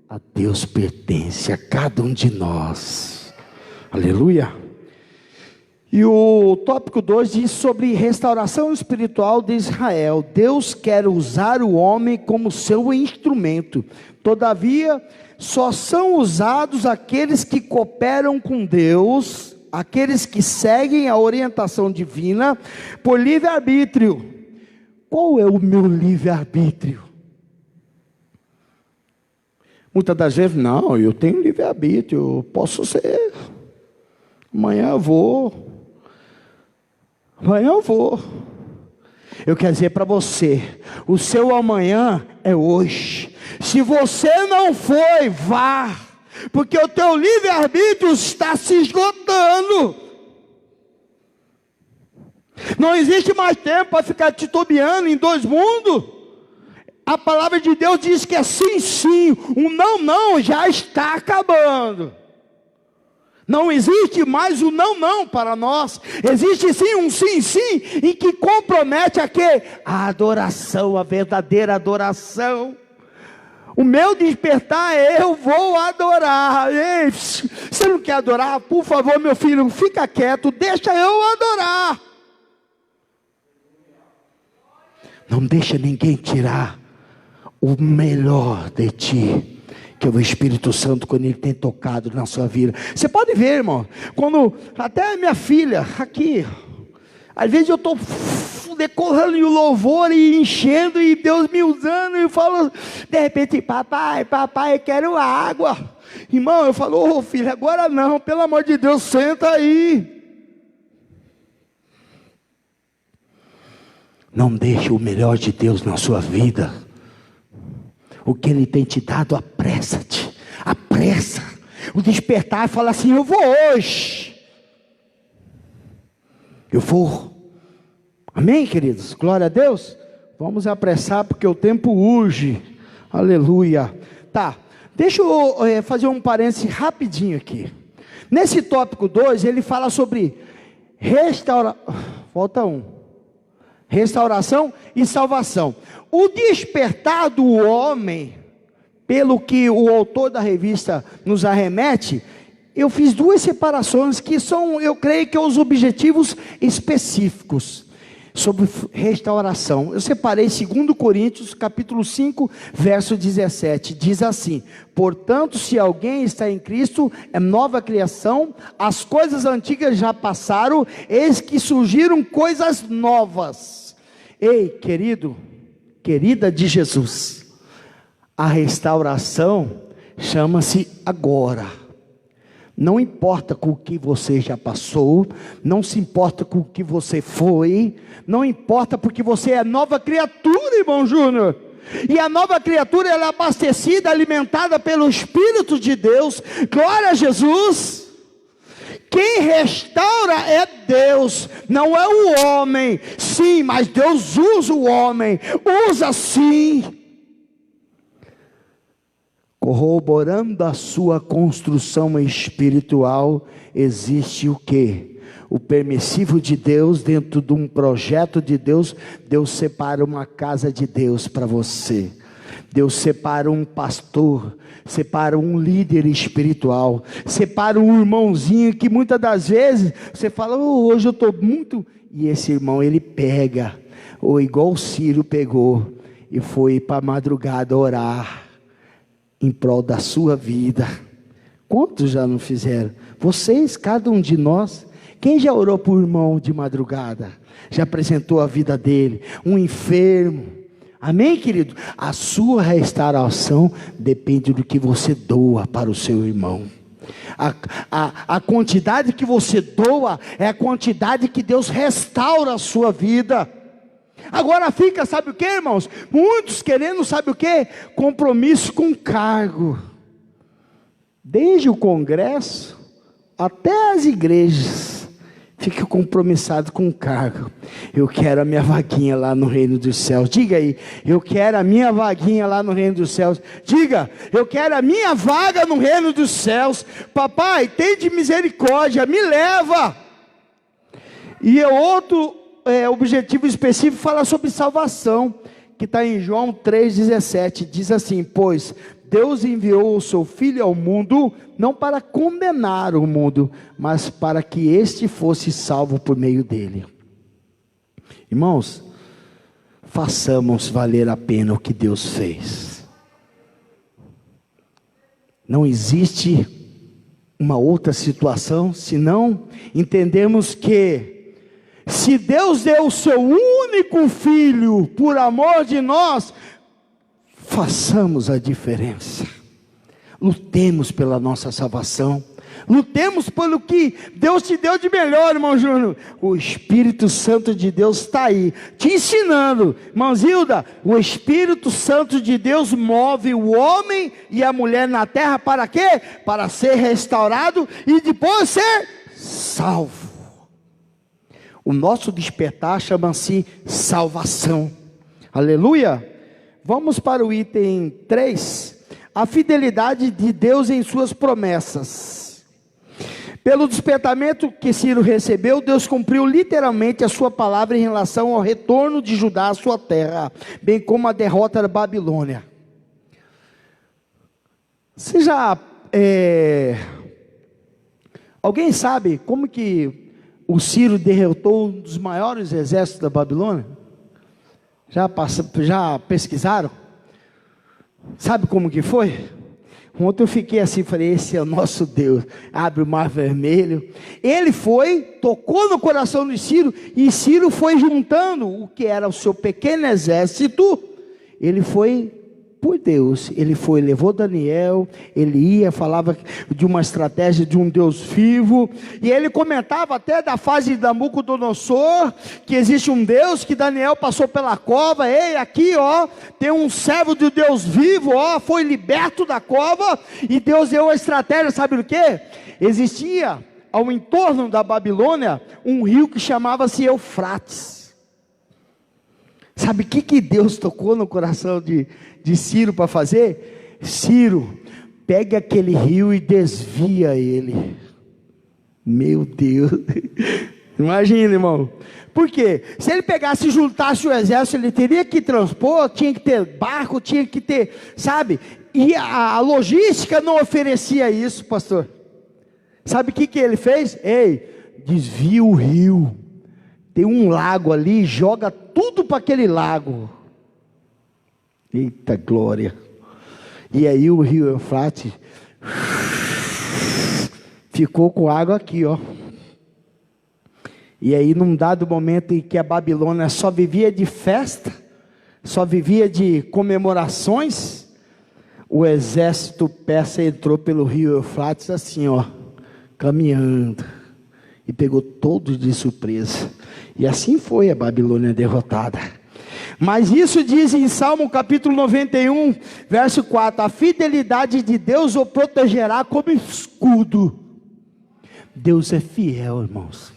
a Deus pertence, a cada um de nós. Aleluia. E o tópico 2 diz sobre restauração espiritual de Israel. Deus quer usar o homem como seu instrumento. Todavia, só são usados aqueles que cooperam com Deus, aqueles que seguem a orientação divina por livre-arbítrio. Qual é o meu livre-arbítrio? Muitas das vezes, não, eu tenho livre-arbítrio, eu posso ser, amanhã eu vou. Eu quero dizer para você, o seu amanhã é hoje. Se você não foi, vá, porque o teu livre-arbítrio está se esgotando. Não existe mais tempo para ficar titubeando em dois mundos. A palavra de Deus diz que é sim, sim, um não, não já está acabando. Não existe mais o não, não para nós. Existe sim um sim, sim, e que compromete a quê? A adoração, a verdadeira adoração. O meu despertar é: eu vou adorar. Ei, você não quer adorar? Por favor, meu filho, fica quieto, deixa eu adorar. Não deixa ninguém tirar o melhor de ti, que é o Espírito Santo, quando Ele tem tocado na sua vida. Você pode ver, irmão, quando até minha filha, aqui, às vezes eu estou decorando o louvor e enchendo, e Deus me usando, e eu falo, de repente, papai, eu quero água. Irmão, eu falo, filho, agora não, pelo amor de Deus, senta aí. Não deixe o melhor de Deus na sua vida. O que Ele tem te dado, apressa-te, apressa. O despertar fala assim: eu vou hoje. Eu vou. Amém, queridos? Glória a Deus. Vamos apressar, porque o tempo urge. Aleluia. Tá, deixa eu fazer um parêntese rapidinho aqui. Nesse tópico 2, ele fala sobre restauração e salvação. O despertar do homem, pelo que o autor da revista nos arremete, eu fiz duas separações que são, eu creio que, os objetivos específicos sobre restauração. Eu separei 2 Coríntios, capítulo 5, verso 17, diz assim: portanto, se alguém está em Cristo, é nova criação, as coisas antigas já passaram, eis que surgiram coisas novas. Ei, querido, querida de Jesus, a restauração chama-se agora. Não importa com o que você já passou, não se importa com o que você foi, não importa, porque você é nova criatura, irmão Júnior. E a nova criatura, ela é abastecida, alimentada pelo Espírito de Deus. Glória a Jesus. Quem restaura é Deus, não é o homem. Sim, mas Deus usa o homem, usa sim. Corroborando a sua construção espiritual, existe o quê? O permissivo de Deus, dentro de um projeto de Deus. Deus separa uma casa de Deus para você. Deus separa um pastor, separa um líder espiritual, separa um irmãozinho que muitas das vezes você fala, hoje eu estou muito... E esse irmão, ele pega, ou igual o Ciro pegou, e foi para a madrugada orar, em prol da sua vida. Quantos já não fizeram? Vocês, cada um de nós. Quem já orou por um irmão de madrugada? Já apresentou a vida dele? Um enfermo? Amém, querido? A sua restauração depende do que você doa para o seu irmão. A quantidade que você doa é a quantidade que Deus restaura a sua vida. Agora fica, sabe o que, irmãos? Muitos querendo, sabe o que? Compromisso com cargo. Desde o congresso até as igrejas, fica compromissado com cargo. Eu quero a minha vaguinha lá no reino dos céus. Diga aí, eu quero a minha vaguinha lá no reino dos céus. Diga, eu quero a minha vaga no reino dos céus. Papai, tem de misericórdia, me leva. E outro objetivo específico fala sobre salvação, que está em João 3,17, diz assim: pois Deus enviou o seu Filho ao mundo, não para condenar o mundo, mas para que este fosse salvo por meio dele. Irmãos, façamos valer a pena o que Deus fez. Não existe uma outra situação, senão entendemos que, se Deus deu o seu único Filho por amor de nós, façamos a diferença. Lutemos pela nossa salvação. Lutemos pelo que Deus te deu de melhor, irmão Júnior. O Espírito Santo de Deus está aí, te ensinando. Irmã Zilda, o Espírito Santo de Deus move o homem e a mulher na terra para quê? Para ser restaurado e depois ser salvo. O nosso despertar chama-se salvação. Aleluia. Vamos para o item 3. A fidelidade de Deus em suas promessas. Pelo despertamento que Ciro recebeu, Deus cumpriu literalmente a sua palavra em relação ao retorno de Judá à sua terra, bem como a derrota da Babilônia. Você já... Alguém sabe como que o Ciro derrotou um dos maiores exércitos da Babilônia? Já pesquisaram? Sabe como que foi? Ontem eu fiquei assim, falei, esse é o nosso Deus. Abre o mar vermelho. Ele foi, tocou no coração de Ciro, e Ciro foi juntando o que era o seu pequeno exército. Ele foi por Deus, ele foi, levou Daniel, ele ia, falava de uma estratégia de um Deus vivo, e ele comentava até da fase de Nabucodonosor, que existe um Deus, que Daniel passou pela cova, ei, aqui ó, tem um servo de Deus vivo, ó, foi liberto da cova, e Deus deu a estratégia, sabe o que? Existia, ao entorno da Babilônia, um rio que chamava-se Eufrates. Sabe o que Deus tocou no coração de Ciro para fazer? Ciro, pega aquele rio e desvia ele. Meu Deus, imagina, irmão. Por quê? Se ele pegasse e juntasse o exército, ele teria que transpor, tinha que ter barco, tinha que ter, sabe? E a logística não oferecia isso, pastor. Sabe o que ele fez? Ei, desvia o rio. Tem um lago ali, joga tudo para aquele lago. Eita glória. E aí o rio Eufrates ficou com água aqui, ó. E aí num dado momento em que a Babilônia só vivia de festa, só vivia de comemorações, o exército persa entrou pelo rio Eufrates assim, ó, caminhando, e pegou todos de surpresa. E assim foi a Babilônia derrotada. Mas isso diz em Salmo capítulo 91, verso 4, a fidelidade de Deus o protegerá como escudo. Deus é fiel, irmãos.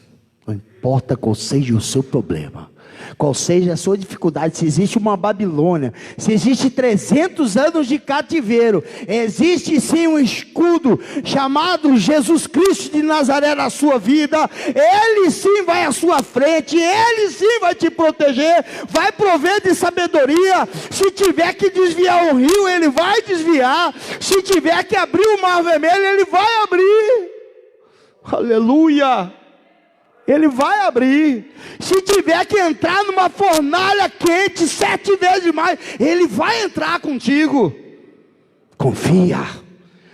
Não importa qual seja o seu problema, qual seja a sua dificuldade, se existe uma Babilônia, se existe 300 anos de cativeiro, existe sim um escudo chamado Jesus Cristo de Nazaré na sua vida. Ele sim vai à sua frente, Ele sim vai te proteger, vai prover de sabedoria. Se tiver que desviar um rio, Ele vai desviar. Se tiver que abrir o mar vermelho, Ele vai abrir. Aleluia. Ele vai abrir. Se tiver que entrar numa fornalha quente 7 vezes mais, Ele vai entrar contigo. Confia.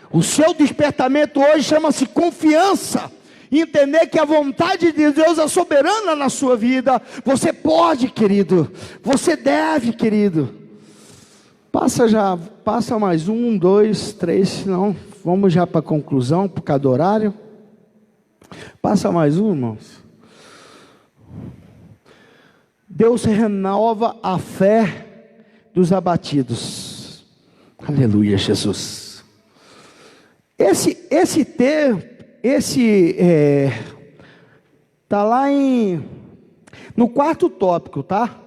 O seu despertamento hoje chama-se confiança. Entender que a vontade de Deus é soberana na sua vida. Você pode, querido. Você deve, querido. Passa mais 1, 2, 3, senão vamos já para a conclusão, por causa do horário. Passa mais um, irmãos. Deus renova a fé dos abatidos. Aleluia, Jesus. Esse termo, tá lá no 4º tópico, tá?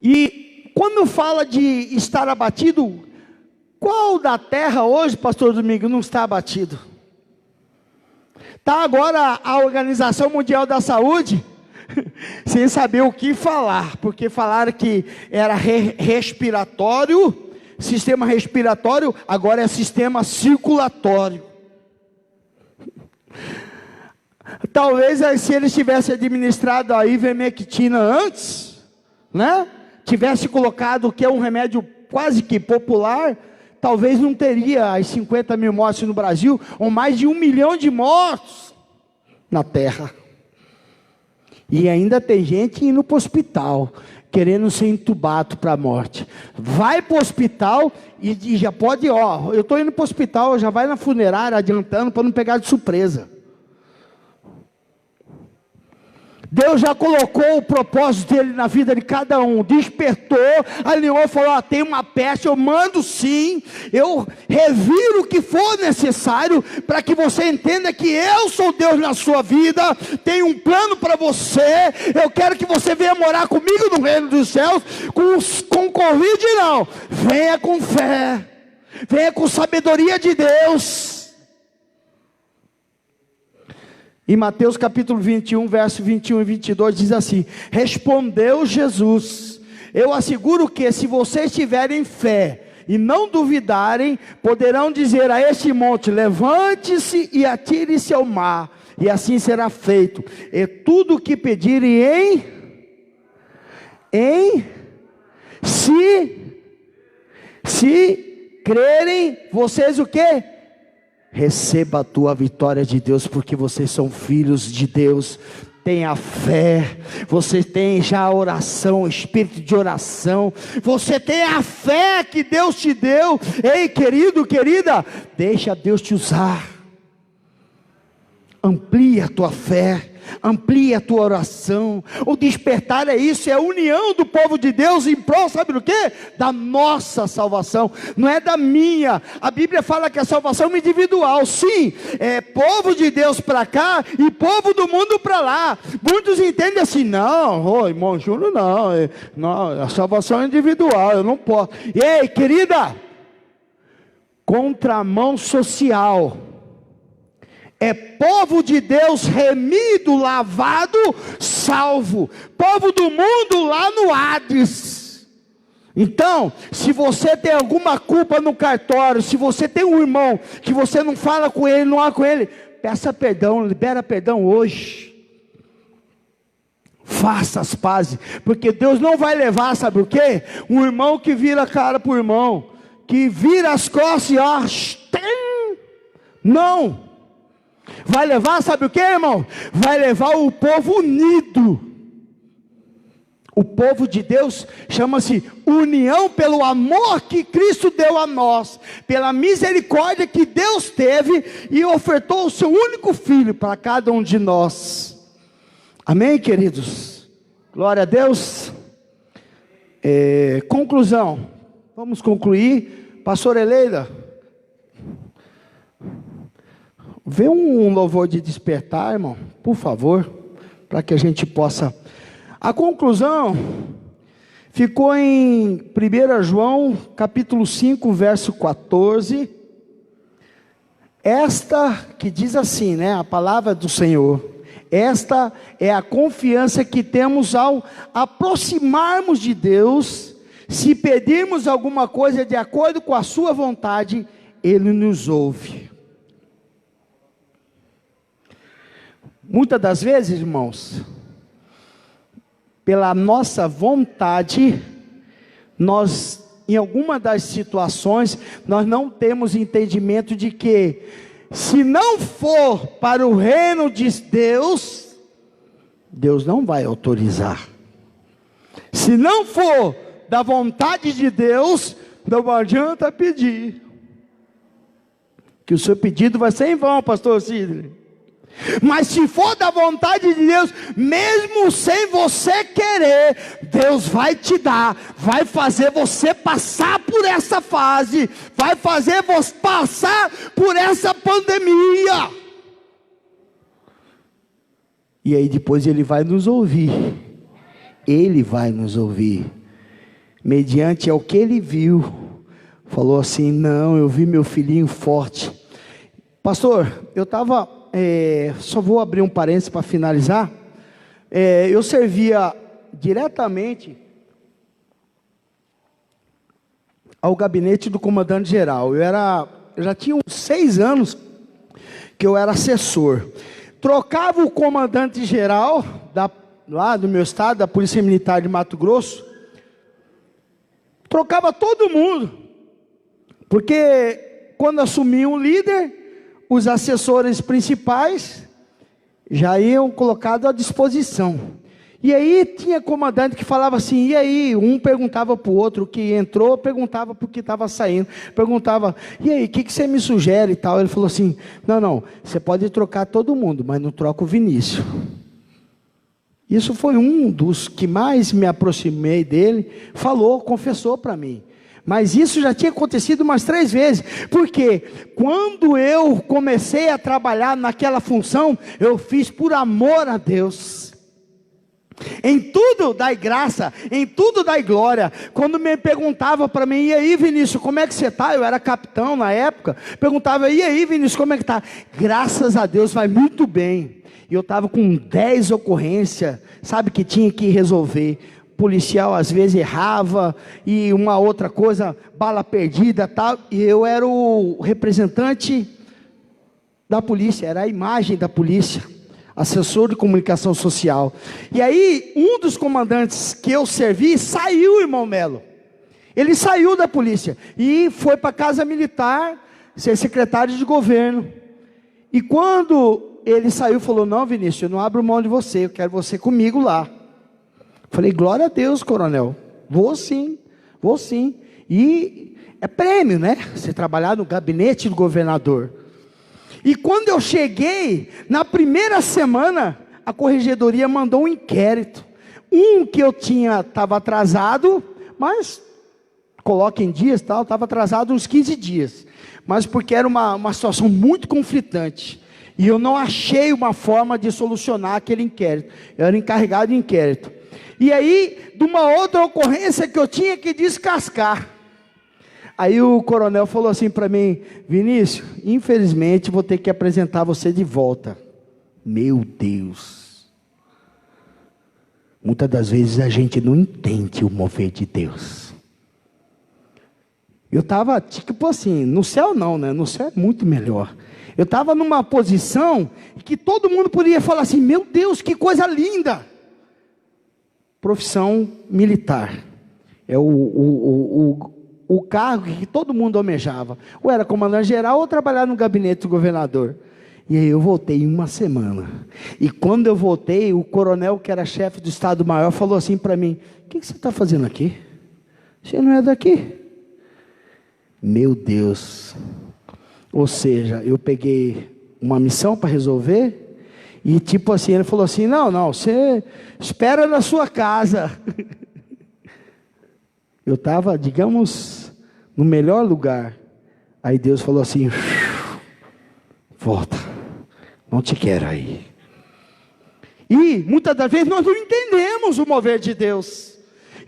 E quando fala de estar abatido, qual da terra hoje, pastor Domingo, não está abatido? Está agora a Organização Mundial da Saúde sem saber o que falar, porque falaram que era respiratório, sistema respiratório, agora é sistema circulatório. Talvez se eles tivessem administrado a ivermectina antes, né? Tivesse colocado o que é um remédio quase que popular, talvez não teria as 50 mil mortes no Brasil, ou mais de 1 milhão de mortos na terra. E ainda tem gente indo para o hospital, querendo ser entubado para a morte. Vai para o hospital e já pode, eu estou indo para o hospital, já vai na funerária adiantando para não pegar de surpresa. Deus já colocou o propósito dele na vida de cada um, despertou, alinhou e falou, tem uma peste, eu mando sim, eu reviro o que for necessário, para que você entenda que eu sou Deus na sua vida, tenho um plano para você, eu quero que você venha morar comigo no reino dos céus, com convite não, venha com fé, venha com sabedoria de Deus. Em Mateus capítulo 21, verso 21 e 22 diz assim, respondeu Jesus, eu asseguro que se vocês tiverem fé e não duvidarem, poderão dizer a este monte, levante-se e atire-se ao mar, e assim será feito, e tudo o que pedirem se crerem, vocês o quê? Receba a tua vitória de Deus, porque vocês são filhos de Deus. Tenha fé, você tem já a oração, o espírito de oração, você tem a fé que Deus te deu. Ei, querido, querida, deixa Deus te usar, amplia a tua fé, amplia a tua oração. O despertar é isso, é a união do povo de Deus em prol, sabe do que? Da nossa salvação, não é da minha. A Bíblia fala que a salvação é individual, sim, é povo de Deus para cá e povo do mundo para lá. Muitos entendem assim, não, irmão Júnior, não, a salvação é individual, eu não posso. Ei, querida, contramão social, é povo de Deus remido, lavado, salvo. Povo do mundo lá no Hades. Então, se você tem alguma culpa no cartório, se você tem um irmão que você não fala com ele, não há com ele, peça perdão, libera perdão hoje. Faça as pazes, porque Deus não vai levar, sabe o quê? Um irmão que vira a cara para o irmão, que vira as costas e não. Vai levar, sabe o que, irmão? Vai levar o povo unido. O povo de Deus chama-se união pelo amor que Cristo deu a nós, pela misericórdia que Deus teve e ofertou o seu único filho para cada um de nós. Amém, queridos? Glória a Deus. Conclusão. Vamos concluir. Pastor Eleida, vê um louvor de despertar, irmão, por favor, para que a gente possa. A conclusão ficou em 1 João, capítulo 5, verso 14. Esta que diz assim, né, a palavra do Senhor. Esta é a confiança que temos ao aproximarmos de Deus. Se pedirmos alguma coisa de acordo com a sua vontade, Ele nos ouve. Muitas das vezes, irmãos, pela nossa vontade, nós, em alguma das situações, nós não temos entendimento de que, se não for para o reino de Deus, Deus não vai autorizar. Se não for da vontade de Deus, não adianta pedir, que o seu pedido vai ser em vão, pastor Sidney. Mas se for da vontade de Deus, mesmo sem você querer, Deus vai te dar, vai fazer você passar por essa fase, vai fazer você passar por essa pandemia. E aí depois Ele vai nos ouvir. Ele vai nos ouvir. Mediante ao que Ele viu. Falou assim, não, eu vi meu filhinho forte. Pastor, eu estava... só vou abrir um parênteses para finalizar. Eu servia diretamente ao gabinete do comandante-geral. Eu já tinha uns 6 anos que eu era assessor. Trocava o comandante-geral lá do meu estado, da Polícia Militar de Mato Grosso, trocava todo mundo, porque quando assumia um líder, os assessores principais já iam colocados à disposição. E aí tinha comandante que falava assim, e aí? Um perguntava para o outro, que entrou, perguntava para o que estava saindo, perguntava, e aí, o que você me sugere e tal? Ele falou assim, não, você pode trocar todo mundo, mas não troca o Vinícius. Isso foi um dos que mais me aproximei dele, confessou para mim. Mas isso já tinha acontecido umas 3 vezes, porque quando eu comecei a trabalhar naquela função, eu fiz por amor a Deus. Em tudo dai graça, em tudo dai glória. Quando me perguntava para mim, e aí Vinícius, como é que você está? Eu era capitão na época, perguntava, e aí Vinícius, como é que está? Graças a Deus vai muito bem. E eu estava com 10 ocorrências, sabe, que tinha que resolver. Policial às vezes errava, e uma outra coisa, bala perdida tal, e eu era o representante da polícia, era a imagem da polícia, assessor de comunicação social. E aí, um dos comandantes que eu servi, saiu, irmão Melo, ele saiu da polícia, e foi para a Casa Militar, ser secretário de governo, e quando ele saiu, falou, não Vinícius, eu não abro mão de você, eu quero você comigo lá. Falei, glória a Deus, coronel, vou sim, e é prêmio, né, você trabalhar no gabinete do governador. E quando eu cheguei, na primeira semana, a corregedoria mandou um inquérito, que eu estava atrasado, mas, coloca em dias, estava atrasado uns 15 dias, mas porque era uma situação muito conflitante, e eu não achei uma forma de solucionar aquele inquérito, eu era encarregado de inquérito. E aí, de uma outra ocorrência que eu tinha que descascar. Aí o coronel falou assim para mim, Vinícius, infelizmente vou ter que apresentar você de volta. Meu Deus. Muitas das vezes a gente não entende o mover de Deus. Eu estava, tipo assim, no céu não, né? No céu é muito melhor. Eu estava numa posição que todo mundo poderia falar assim, meu Deus, que coisa linda. Profissão militar, é o cargo que todo mundo almejava, ou era comandante-geral, ou trabalhar no gabinete do governador. E aí eu voltei em uma semana, e quando eu voltei, o coronel que era chefe do Estado-Maior, falou assim para mim, o que você está fazendo aqui? Você não é daqui? Meu Deus, ou seja, eu peguei uma missão para resolver, e tipo assim, ele falou assim, não, você espera na sua casa. Eu estava, digamos, no melhor lugar. Aí Deus falou assim, volta, não te quero aí. E muitas das vezes nós não entendemos o mover de Deus.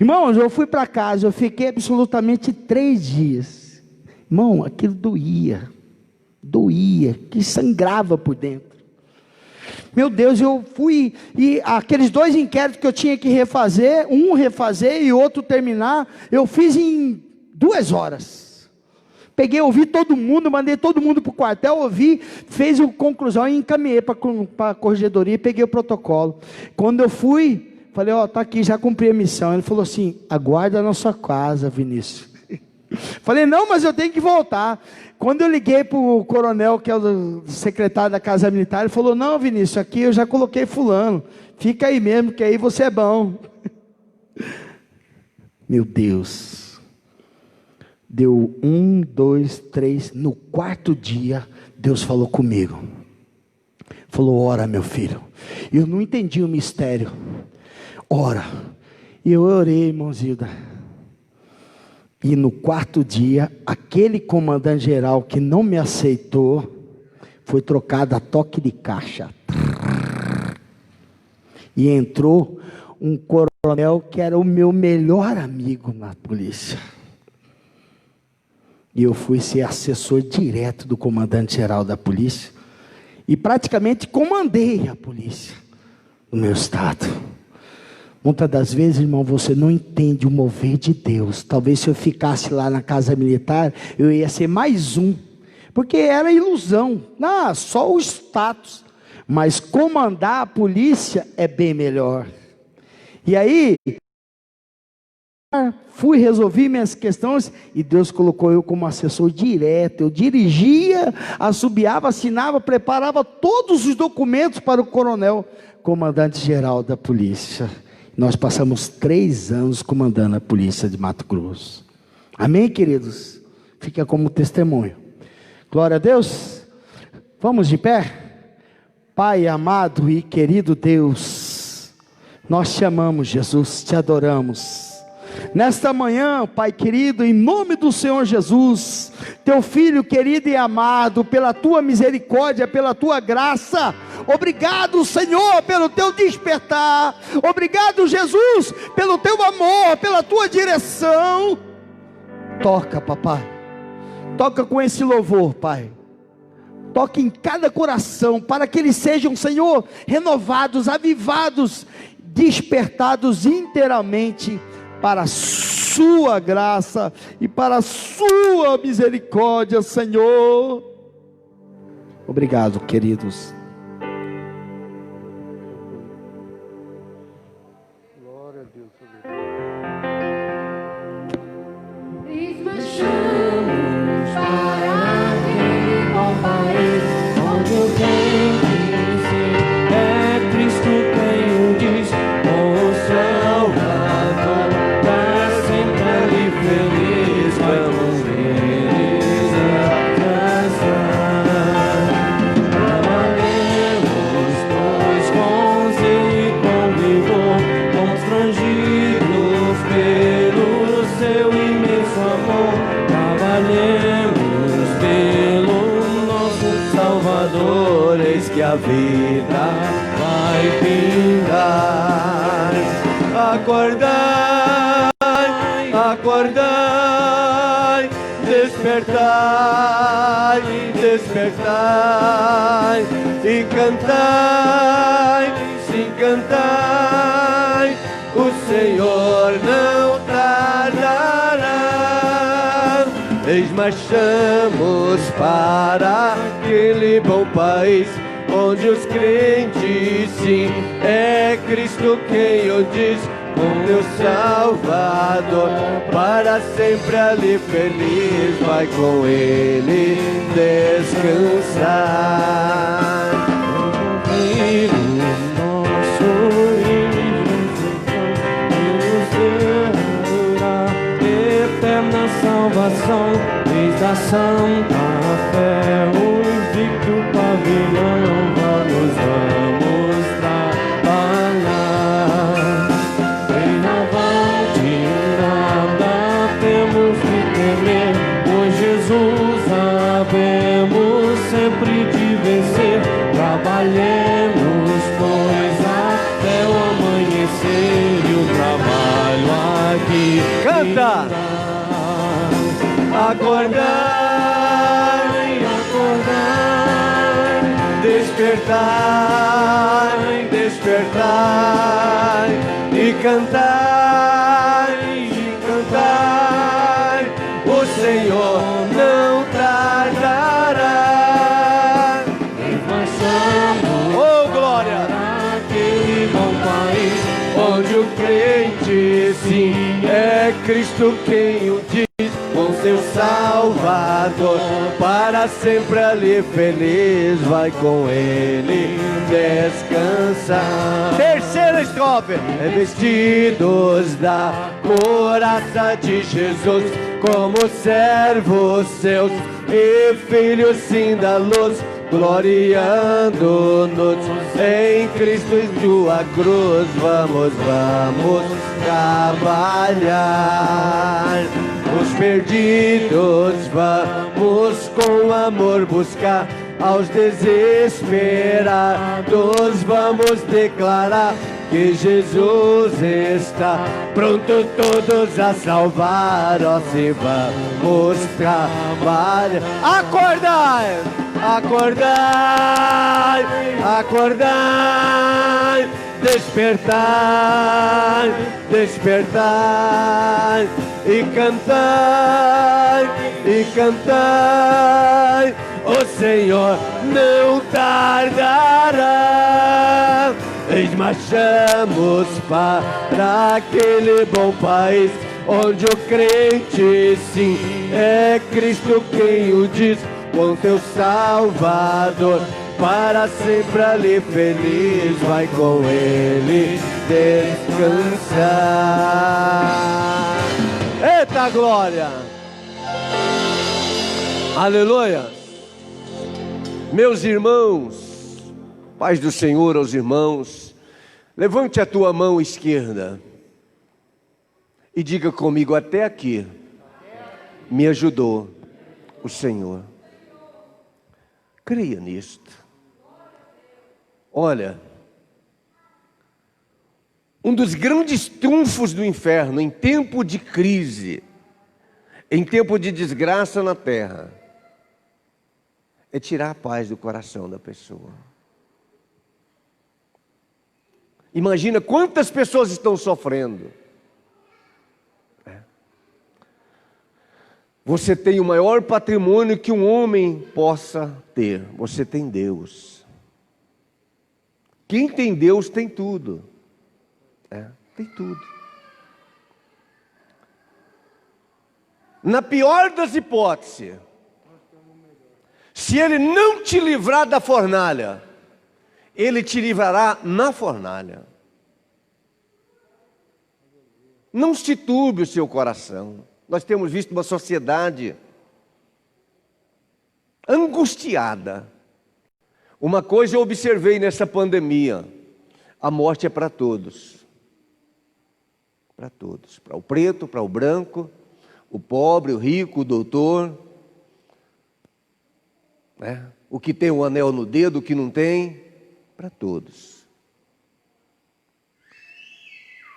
Irmãos, eu fui para casa, eu fiquei absolutamente 3 dias. Irmão, aquilo doía, que sangrava por dentro. Meu Deus, eu fui, e aqueles 2 inquéritos que eu tinha que refazer, um refazer e outro terminar, eu fiz em 2 horas. Peguei, ouvi todo mundo, mandei todo mundo para o quartel, ouvi, fez a conclusão e encaminhei para a corregedoria e peguei o protocolo. Quando eu fui, falei, está aqui, já cumpri a missão. Ele falou assim, aguarda na sua casa, Vinícius. Falei, não, mas eu tenho que voltar. Quando eu liguei para o coronel, que é o secretário da Casa Militar, ele falou, não Vinícius, aqui eu já coloquei fulano, fica aí mesmo, que aí você é bom. Meu Deus, deu 1, 2, 3, no 4º dia, Deus falou comigo, falou, ora meu filho, eu não entendi o mistério, ora, e eu orei, irmão Zilda. E no 4º dia, aquele comandante-geral que não me aceitou, foi trocado a toque de caixa. E entrou um coronel que era o meu melhor amigo na polícia. E eu fui ser assessor direto do comandante-geral da polícia. E praticamente comandei a polícia no meu estado. Muitas das vezes, irmão, você não entende o mover de Deus. Talvez se eu ficasse lá na casa militar, eu ia ser mais um. Porque era ilusão. Não, só o status. Mas comandar a polícia é bem melhor. E aí, resolvi minhas questões e Deus colocou eu como assessor direto. Eu dirigia, assobiava, assinava, preparava todos os documentos para o coronel, comandante-geral da polícia. Nós passamos 3 anos comandando a polícia de Mato Grosso. Amém, queridos? Fica como testemunho. Glória a Deus. Vamos de pé? Pai amado e querido Deus, nós te amamos, Jesus, te adoramos. Nesta manhã, Pai querido, em nome do Senhor Jesus, teu Filho querido e amado, pela tua misericórdia, pela tua graça, obrigado, Senhor, pelo teu despertar, obrigado, Jesus, pelo teu amor, pela tua direção. Toca, papai, toca com esse louvor, Pai. Toque em cada coração, para que eles sejam, Senhor, renovados, avivados, despertados inteiramente para a sua graça e para a sua misericórdia, Senhor. Obrigado, queridos. Glória a Deus. Marchamos para aquele bom país, onde o bem diz, É Cristo quem o diz, o Salvador, para sempre ali feliz, vamos eles alcançar. Trabalhemos, pois, com zelo e com vigor, constrangidos pelo seu imenso amor. Trabalhemos pelo nosso Salvador, eis que a vida vai findar. Acordai, acordai, despertai, despertai, e cantai, sim, cantai, o Senhor não tardará. Eis marchamos para aquele bom país, onde os crentes, sim, é Cristo quem o diz, o teu Salvador, para sempre ali feliz, vai com ele descansar. Nosso eterna salvação, desde a santa fé, o invicto pavilhão, vamos trabalhar. Em avante nada temos que temer, pois Jesus havemos sempre de vencer. Trabalhemos, pois, até o amanhecer, e o trabalho aqui canta. Acordai, acordai, despertai, despertai, e cantai, cantai, o Senhor não tardará. Oh glória, aquele bom país, onde o crente, sim, é Cristo quem o diz, com seu Salvador, para sempre ali feliz, vai com ele descansar. Terceira estrofe. Revestidos da couraça de Jesus, como servos seus e filhos, sim, da luz, gloriando-nos em Cristo e sua cruz. Vamos, vamos trabalhar. Os perdidos vamos com amor buscar, aos desesperados vamos declarar que Jesus está pronto todos a salvar. Ó, se vamos trabalhar. Acordai, acordai, acordai, despertai, despertai e cantai, o Senhor não tardará. Eis marchamos para aquele bom país, onde o crente sim é Cristo quem o diz, com teu Salvador, para sempre ali feliz, vai com ele descansar. Eita glória! Aleluia! Meus irmãos, paz do Senhor aos irmãos, levante a tua mão esquerda e diga comigo: até aqui me ajudou o Senhor. Creia nisto. Olha, um dos grandes trunfos do inferno em tempo de crise, em tempo de desgraça na terra, é tirar a paz do coração da pessoa. Imagina quantas pessoas estão sofrendo. Você tem o maior patrimônio que um homem possa ter. Você tem Deus. Quem tem Deus tem tudo. Tem tudo. Na pior das hipóteses, se Ele não te livrar da fornalha, Ele te livrará na fornalha. Não se turbe o seu coração. Nós temos visto uma sociedade angustiada. Uma coisa eu observei nessa pandemia: a morte é para todos. Para todos. Para o preto, para o branco, o pobre, o rico, o doutor. O que tem um anel no dedo, o que não tem. Para todos.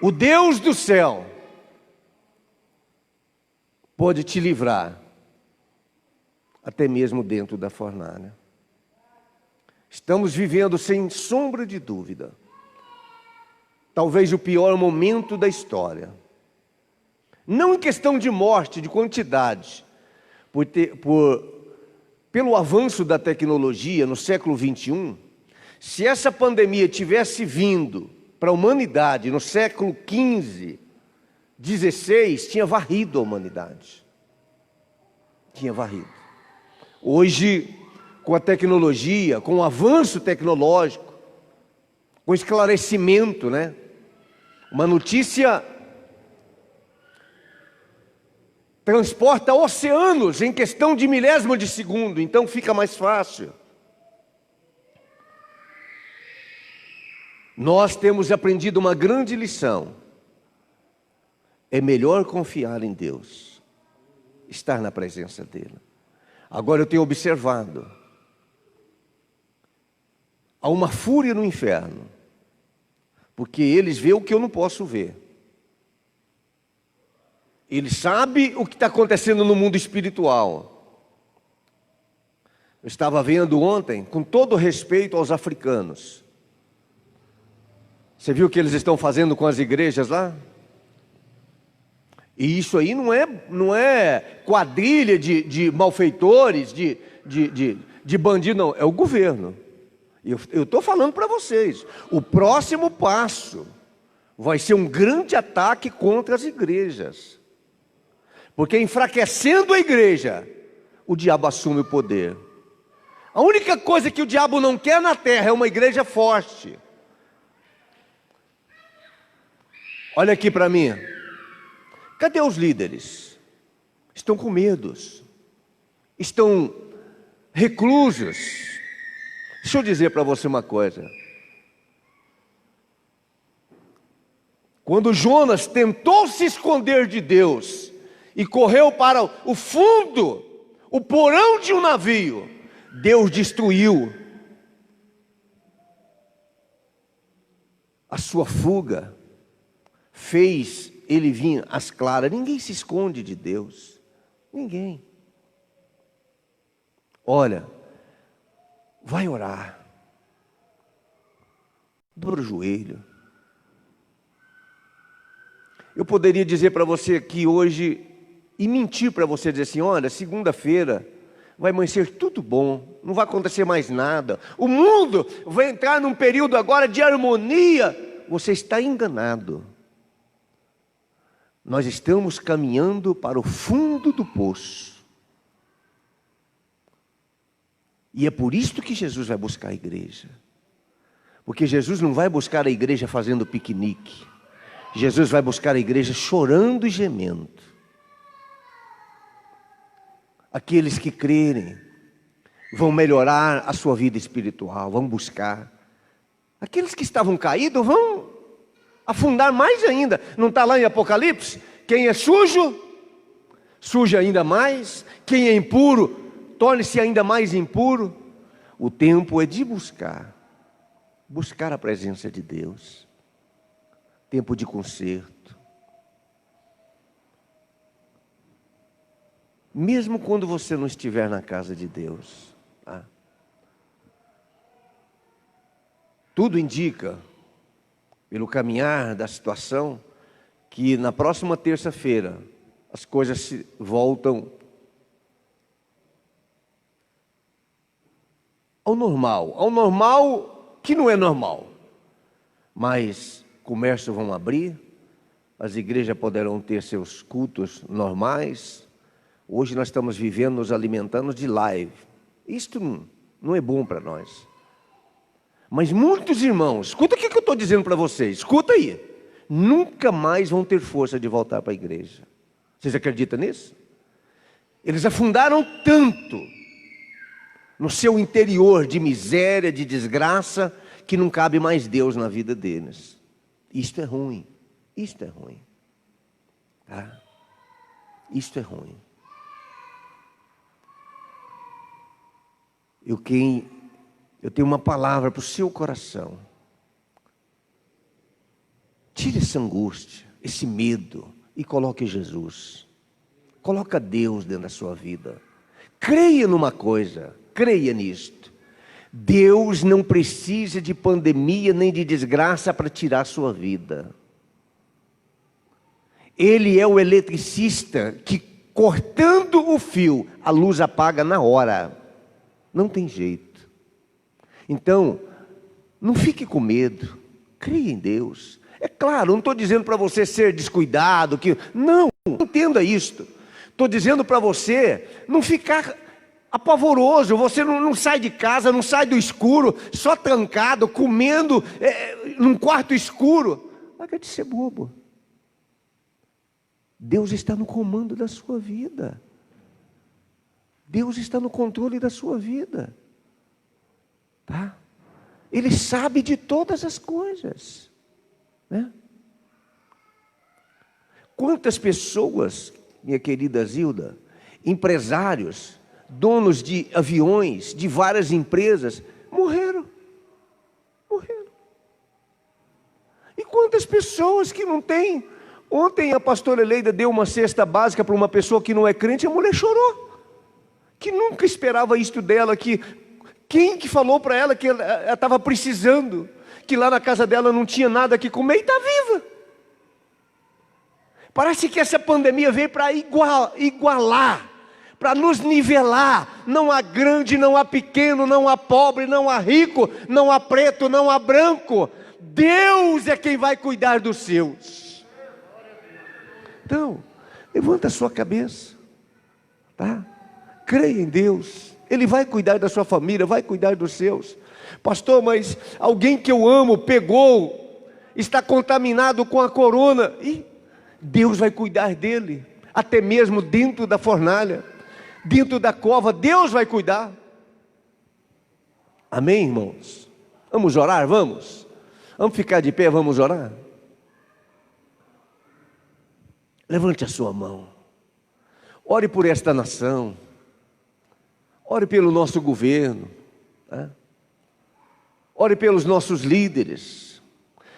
O Deus do céu pode te livrar, até mesmo dentro da fornalha. Estamos vivendo, sem sombra de dúvida, talvez o pior momento da história. Não em questão de morte, de quantidade, pelo avanço da tecnologia no século XXI, se essa pandemia tivesse vindo para a humanidade no século XV, 16, tinha varrido a humanidade. Tinha varrido. Hoje, com a tecnologia, com o avanço tecnológico, com o esclarecimento, uma notícia transporta oceanos em questão de milésimo de segundo, então fica mais fácil. Nós temos aprendido uma grande lição. É melhor confiar em Deus, estar na presença dEle. Agora eu tenho observado, há uma fúria no inferno, porque eles veem o que eu não posso ver. Eles sabem o que está acontecendo no mundo espiritual. Eu estava vendo ontem, com todo respeito aos africanos. Você viu o que eles estão fazendo com as igrejas lá? E isso aí não é quadrilha de malfeitores, de bandido, não. É o governo. Eu estou falando para vocês. O próximo passo vai ser um grande ataque contra as igrejas. Porque enfraquecendo a igreja, o diabo assume o poder. A única coisa que o diabo não quer na terra é uma igreja forte. Olha aqui para mim. Cadê os líderes? Estão com medos. Estão reclusos. Deixa eu dizer para você uma coisa. Quando Jonas tentou se esconder de Deus e correu para o fundo, o porão de um navio, Deus destruiu a sua fuga, fez ele vir às claras. Ninguém se esconde de Deus, ninguém. Olha, vai orar, dobra o joelho, Eu poderia dizer para você aqui hoje, e mentir para você, dizer assim, olha, segunda-feira vai amanhecer tudo bom, não vai acontecer mais nada, o mundo vai entrar num período agora de harmonia. Você está enganado. Nós estamos caminhando para o fundo do poço. E é por isso que Jesus vai buscar a igreja. Porque Jesus não vai buscar a igreja fazendo piquenique. Jesus vai buscar a igreja chorando e gemendo. Aqueles que crerem vão melhorar a sua vida espiritual, vão buscar. Aqueles que estavam caídos vão afundar mais ainda. Não está lá em Apocalipse? Quem é sujo, suja ainda mais. Quem é impuro, torne-se ainda mais impuro. O tempo é de buscar a presença de Deus. Tempo de conserto. Mesmo quando você não estiver na casa de Deus, tá? Tudo indica, pelo caminhar da situação, que na próxima terça-feira as coisas se voltam ao normal que não é normal, mas comércios vão abrir, as igrejas poderão ter seus cultos normais. Hoje nós estamos vivendo, nos alimentando de live. Isto não é bom para nós. Mas muitos irmãos, escuta o que eu estou dizendo para vocês, escuta aí. Nunca mais vão ter força de voltar para a igreja. Vocês acreditam nisso? Eles afundaram tanto no seu interior de miséria, de desgraça, que não cabe mais Deus na vida deles. Isto é ruim. Isto é ruim. Tá? Isto é ruim. Eu tenho uma palavra para o seu coração. Tire essa angústia, esse medo e coloque Jesus. Coloca Deus dentro da sua vida. Creia numa coisa, creia nisto. Deus não precisa de pandemia nem de desgraça para tirar a sua vida. Ele é o eletricista que, cortando o fio, a luz apaga na hora. Não tem jeito. Então, não fique com medo. Creia em Deus. É claro, não estou dizendo para você ser descuidado. Não entenda isto. Estou dizendo para você não ficar apavoroso. Você não sai de casa, não sai do escuro, só trancado, comendo num quarto escuro. Larga de ser bobo. Deus está no comando da sua vida. Deus está no controle da sua vida. Tá? Ele sabe de todas as coisas. Né? Quantas pessoas, minha querida Zilda, empresários, donos de aviões, de várias empresas, morreram. E quantas pessoas que não têm? Ontem a pastora Eleida deu uma cesta básica para uma pessoa que não é crente, a mulher chorou. Que nunca esperava isto dela, quem que falou para ela que ela estava precisando, que lá na casa dela não tinha nada que comer e está viva. Parece que essa pandemia veio para igualar, para nos nivelar. Não há grande, não há pequeno, não há pobre, não há rico, não há preto, não há branco. Deus é quem vai cuidar dos seus. Então, levanta a sua cabeça, tá? Creia em Deus, Ele vai cuidar da sua família, vai cuidar dos seus. Pastor, mas alguém que eu amo pegou, está contaminado com a corona. E Deus vai cuidar dele, até mesmo dentro da fornalha, dentro da cova, Deus vai cuidar. Amém, irmãos? Vamos orar, vamos? Vamos ficar de pé, vamos orar? Levante a sua mão. Ore por esta nação. Ore pelo nosso governo, tá? Ore pelos nossos líderes,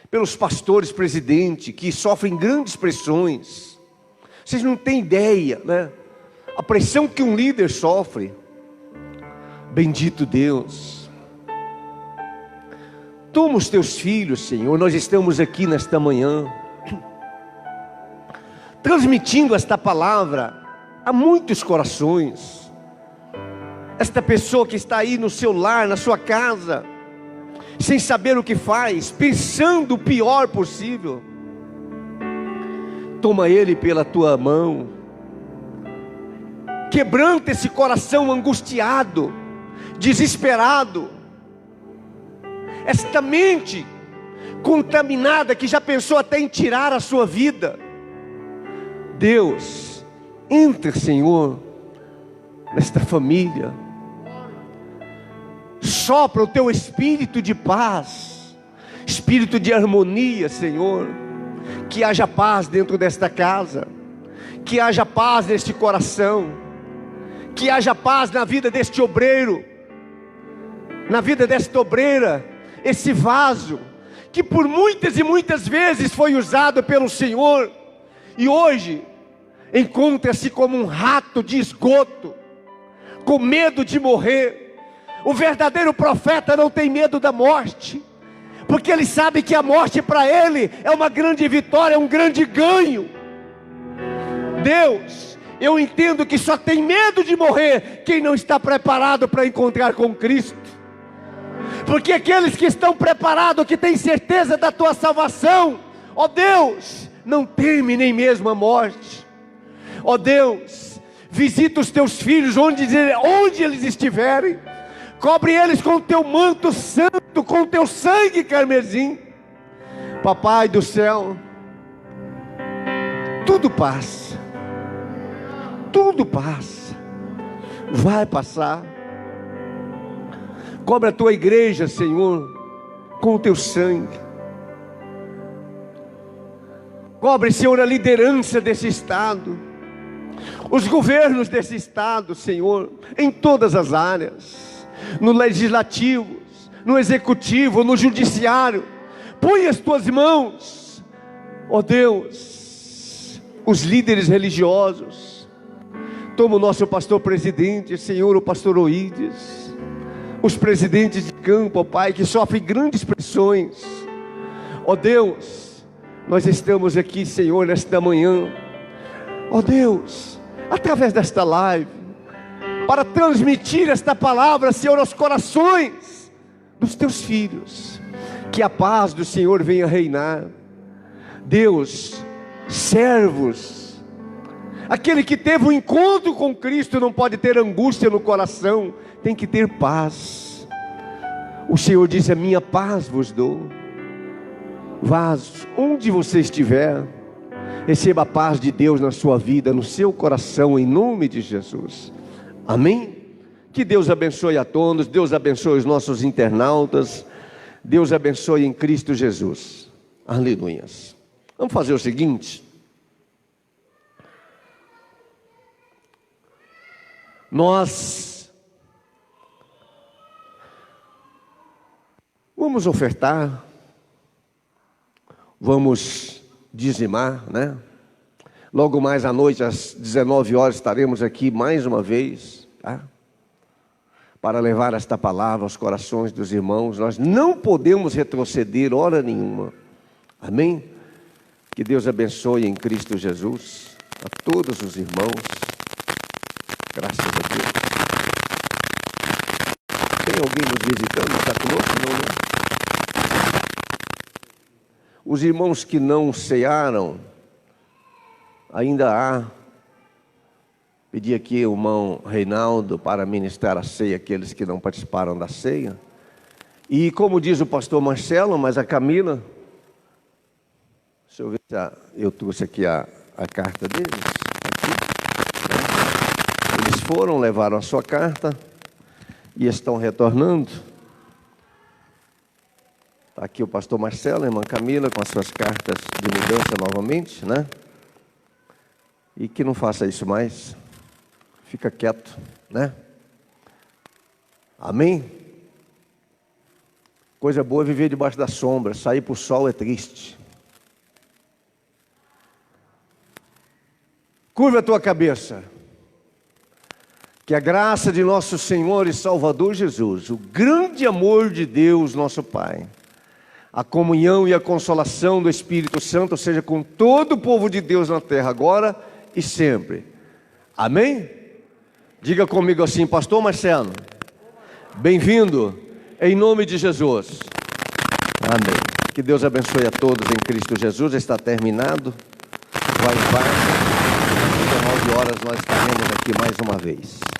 pelos pastores presidentes que sofrem grandes pressões. Vocês não têm ideia, né? A pressão que um líder sofre. Bendito Deus. Toma os teus filhos, Senhor. Nós estamos aqui nesta manhã. transmitindo esta palavra a muitos corações. Esta pessoa que está aí no seu lar, na sua casa, sem saber o que faz, pensando o pior possível, toma ele pela tua mão, quebranta esse coração angustiado, desesperado, esta mente contaminada que já pensou até em tirar a sua vida. Deus, entra, Senhor, nesta família, sopra o teu espírito de paz, espírito de harmonia, Senhor, que haja paz dentro desta casa, que haja paz neste coração, que haja paz na vida deste obreiro, na vida desta obreira, esse vaso, que por muitas e muitas vezes foi usado pelo Senhor, e hoje encontra-se como um rato de esgoto, com medo de morrer. O verdadeiro profeta não tem medo da morte, porque ele sabe que a morte para ele é uma grande vitória, é um grande ganho. Deus, eu entendo que só tem medo de morrer quem não está preparado para encontrar com Cristo, porque aqueles que estão preparados, que têm certeza da tua salvação, ó Deus, não teme nem mesmo a morte. Ó Deus, visita os teus filhos onde eles estiverem, cobre eles com o teu manto santo, com o teu sangue carmesim. Papai do céu, tudo passa, tudo passa, vai passar. Cobre a tua igreja, Senhor, com o teu sangue. Cobre, Senhor, a liderança desse estado, os governos desse estado, Senhor, em todas as áreas, no legislativo, no executivo, no judiciário. Põe as tuas mãos, ó Deus, os líderes religiosos. Toma o nosso pastor presidente, Senhor, o pastor Oídes, os presidentes de campo, ó Pai, que sofrem grandes pressões. Ó Deus, nós estamos aqui, Senhor, nesta manhã, ó Deus, através desta live, para transmitir esta palavra, Senhor, aos corações dos teus filhos. Que a paz do Senhor venha reinar. Deus, servos, aquele que teve um encontro com Cristo não pode ter angústia no coração, tem que ter paz. O Senhor disse: a minha paz vos dou. Vasos, onde você estiver, receba a paz de Deus na sua vida, no seu coração, em nome de Jesus. Amém? Que Deus abençoe a todos. Deus abençoe os nossos internautas. Deus abençoe em Cristo Jesus. Aleluias. Vamos fazer o seguinte. Nós vamos ofertar, vamos dizimar, né? Logo mais à noite, às 19 horas, estaremos aqui mais uma vez, tá? Para levar esta palavra aos corações dos irmãos. Nós não podemos retroceder hora nenhuma. Amém? Que Deus abençoe em Cristo Jesus a todos os irmãos. Graças a Deus. Tem alguém nos visitando? Está conosco? Não, né? Os irmãos que não cearam, ainda há. Pedi aqui ao irmão Reinaldo para ministrar a ceia, aqueles que não participaram da ceia. E como diz o pastor Marcelo, mas a Camila, deixa eu ver se eu trouxe aqui a carta deles. Aqui, né? Eles foram, levaram a sua carta e estão retornando. Está aqui o pastor Marcelo, a irmã Camila, com as suas cartas de mudança novamente, né? E que não faça isso mais. Fica quieto, né? Amém? Coisa boa é viver debaixo da sombra. Sair para o sol é triste. Curva a tua cabeça. Que a graça de nosso Senhor e Salvador Jesus, o grande amor de Deus, nosso Pai, A comunhão e a consolação do Espírito Santo seja com todo o povo de Deus na terra, agora e sempre. Amém? Diga comigo assim: pastor Marcelo, bem-vindo, em nome de Jesus. Amém. Que Deus abençoe a todos em Cristo Jesus. Está terminado. Vai em paz. Às 19 horas nós estaremos aqui mais uma vez.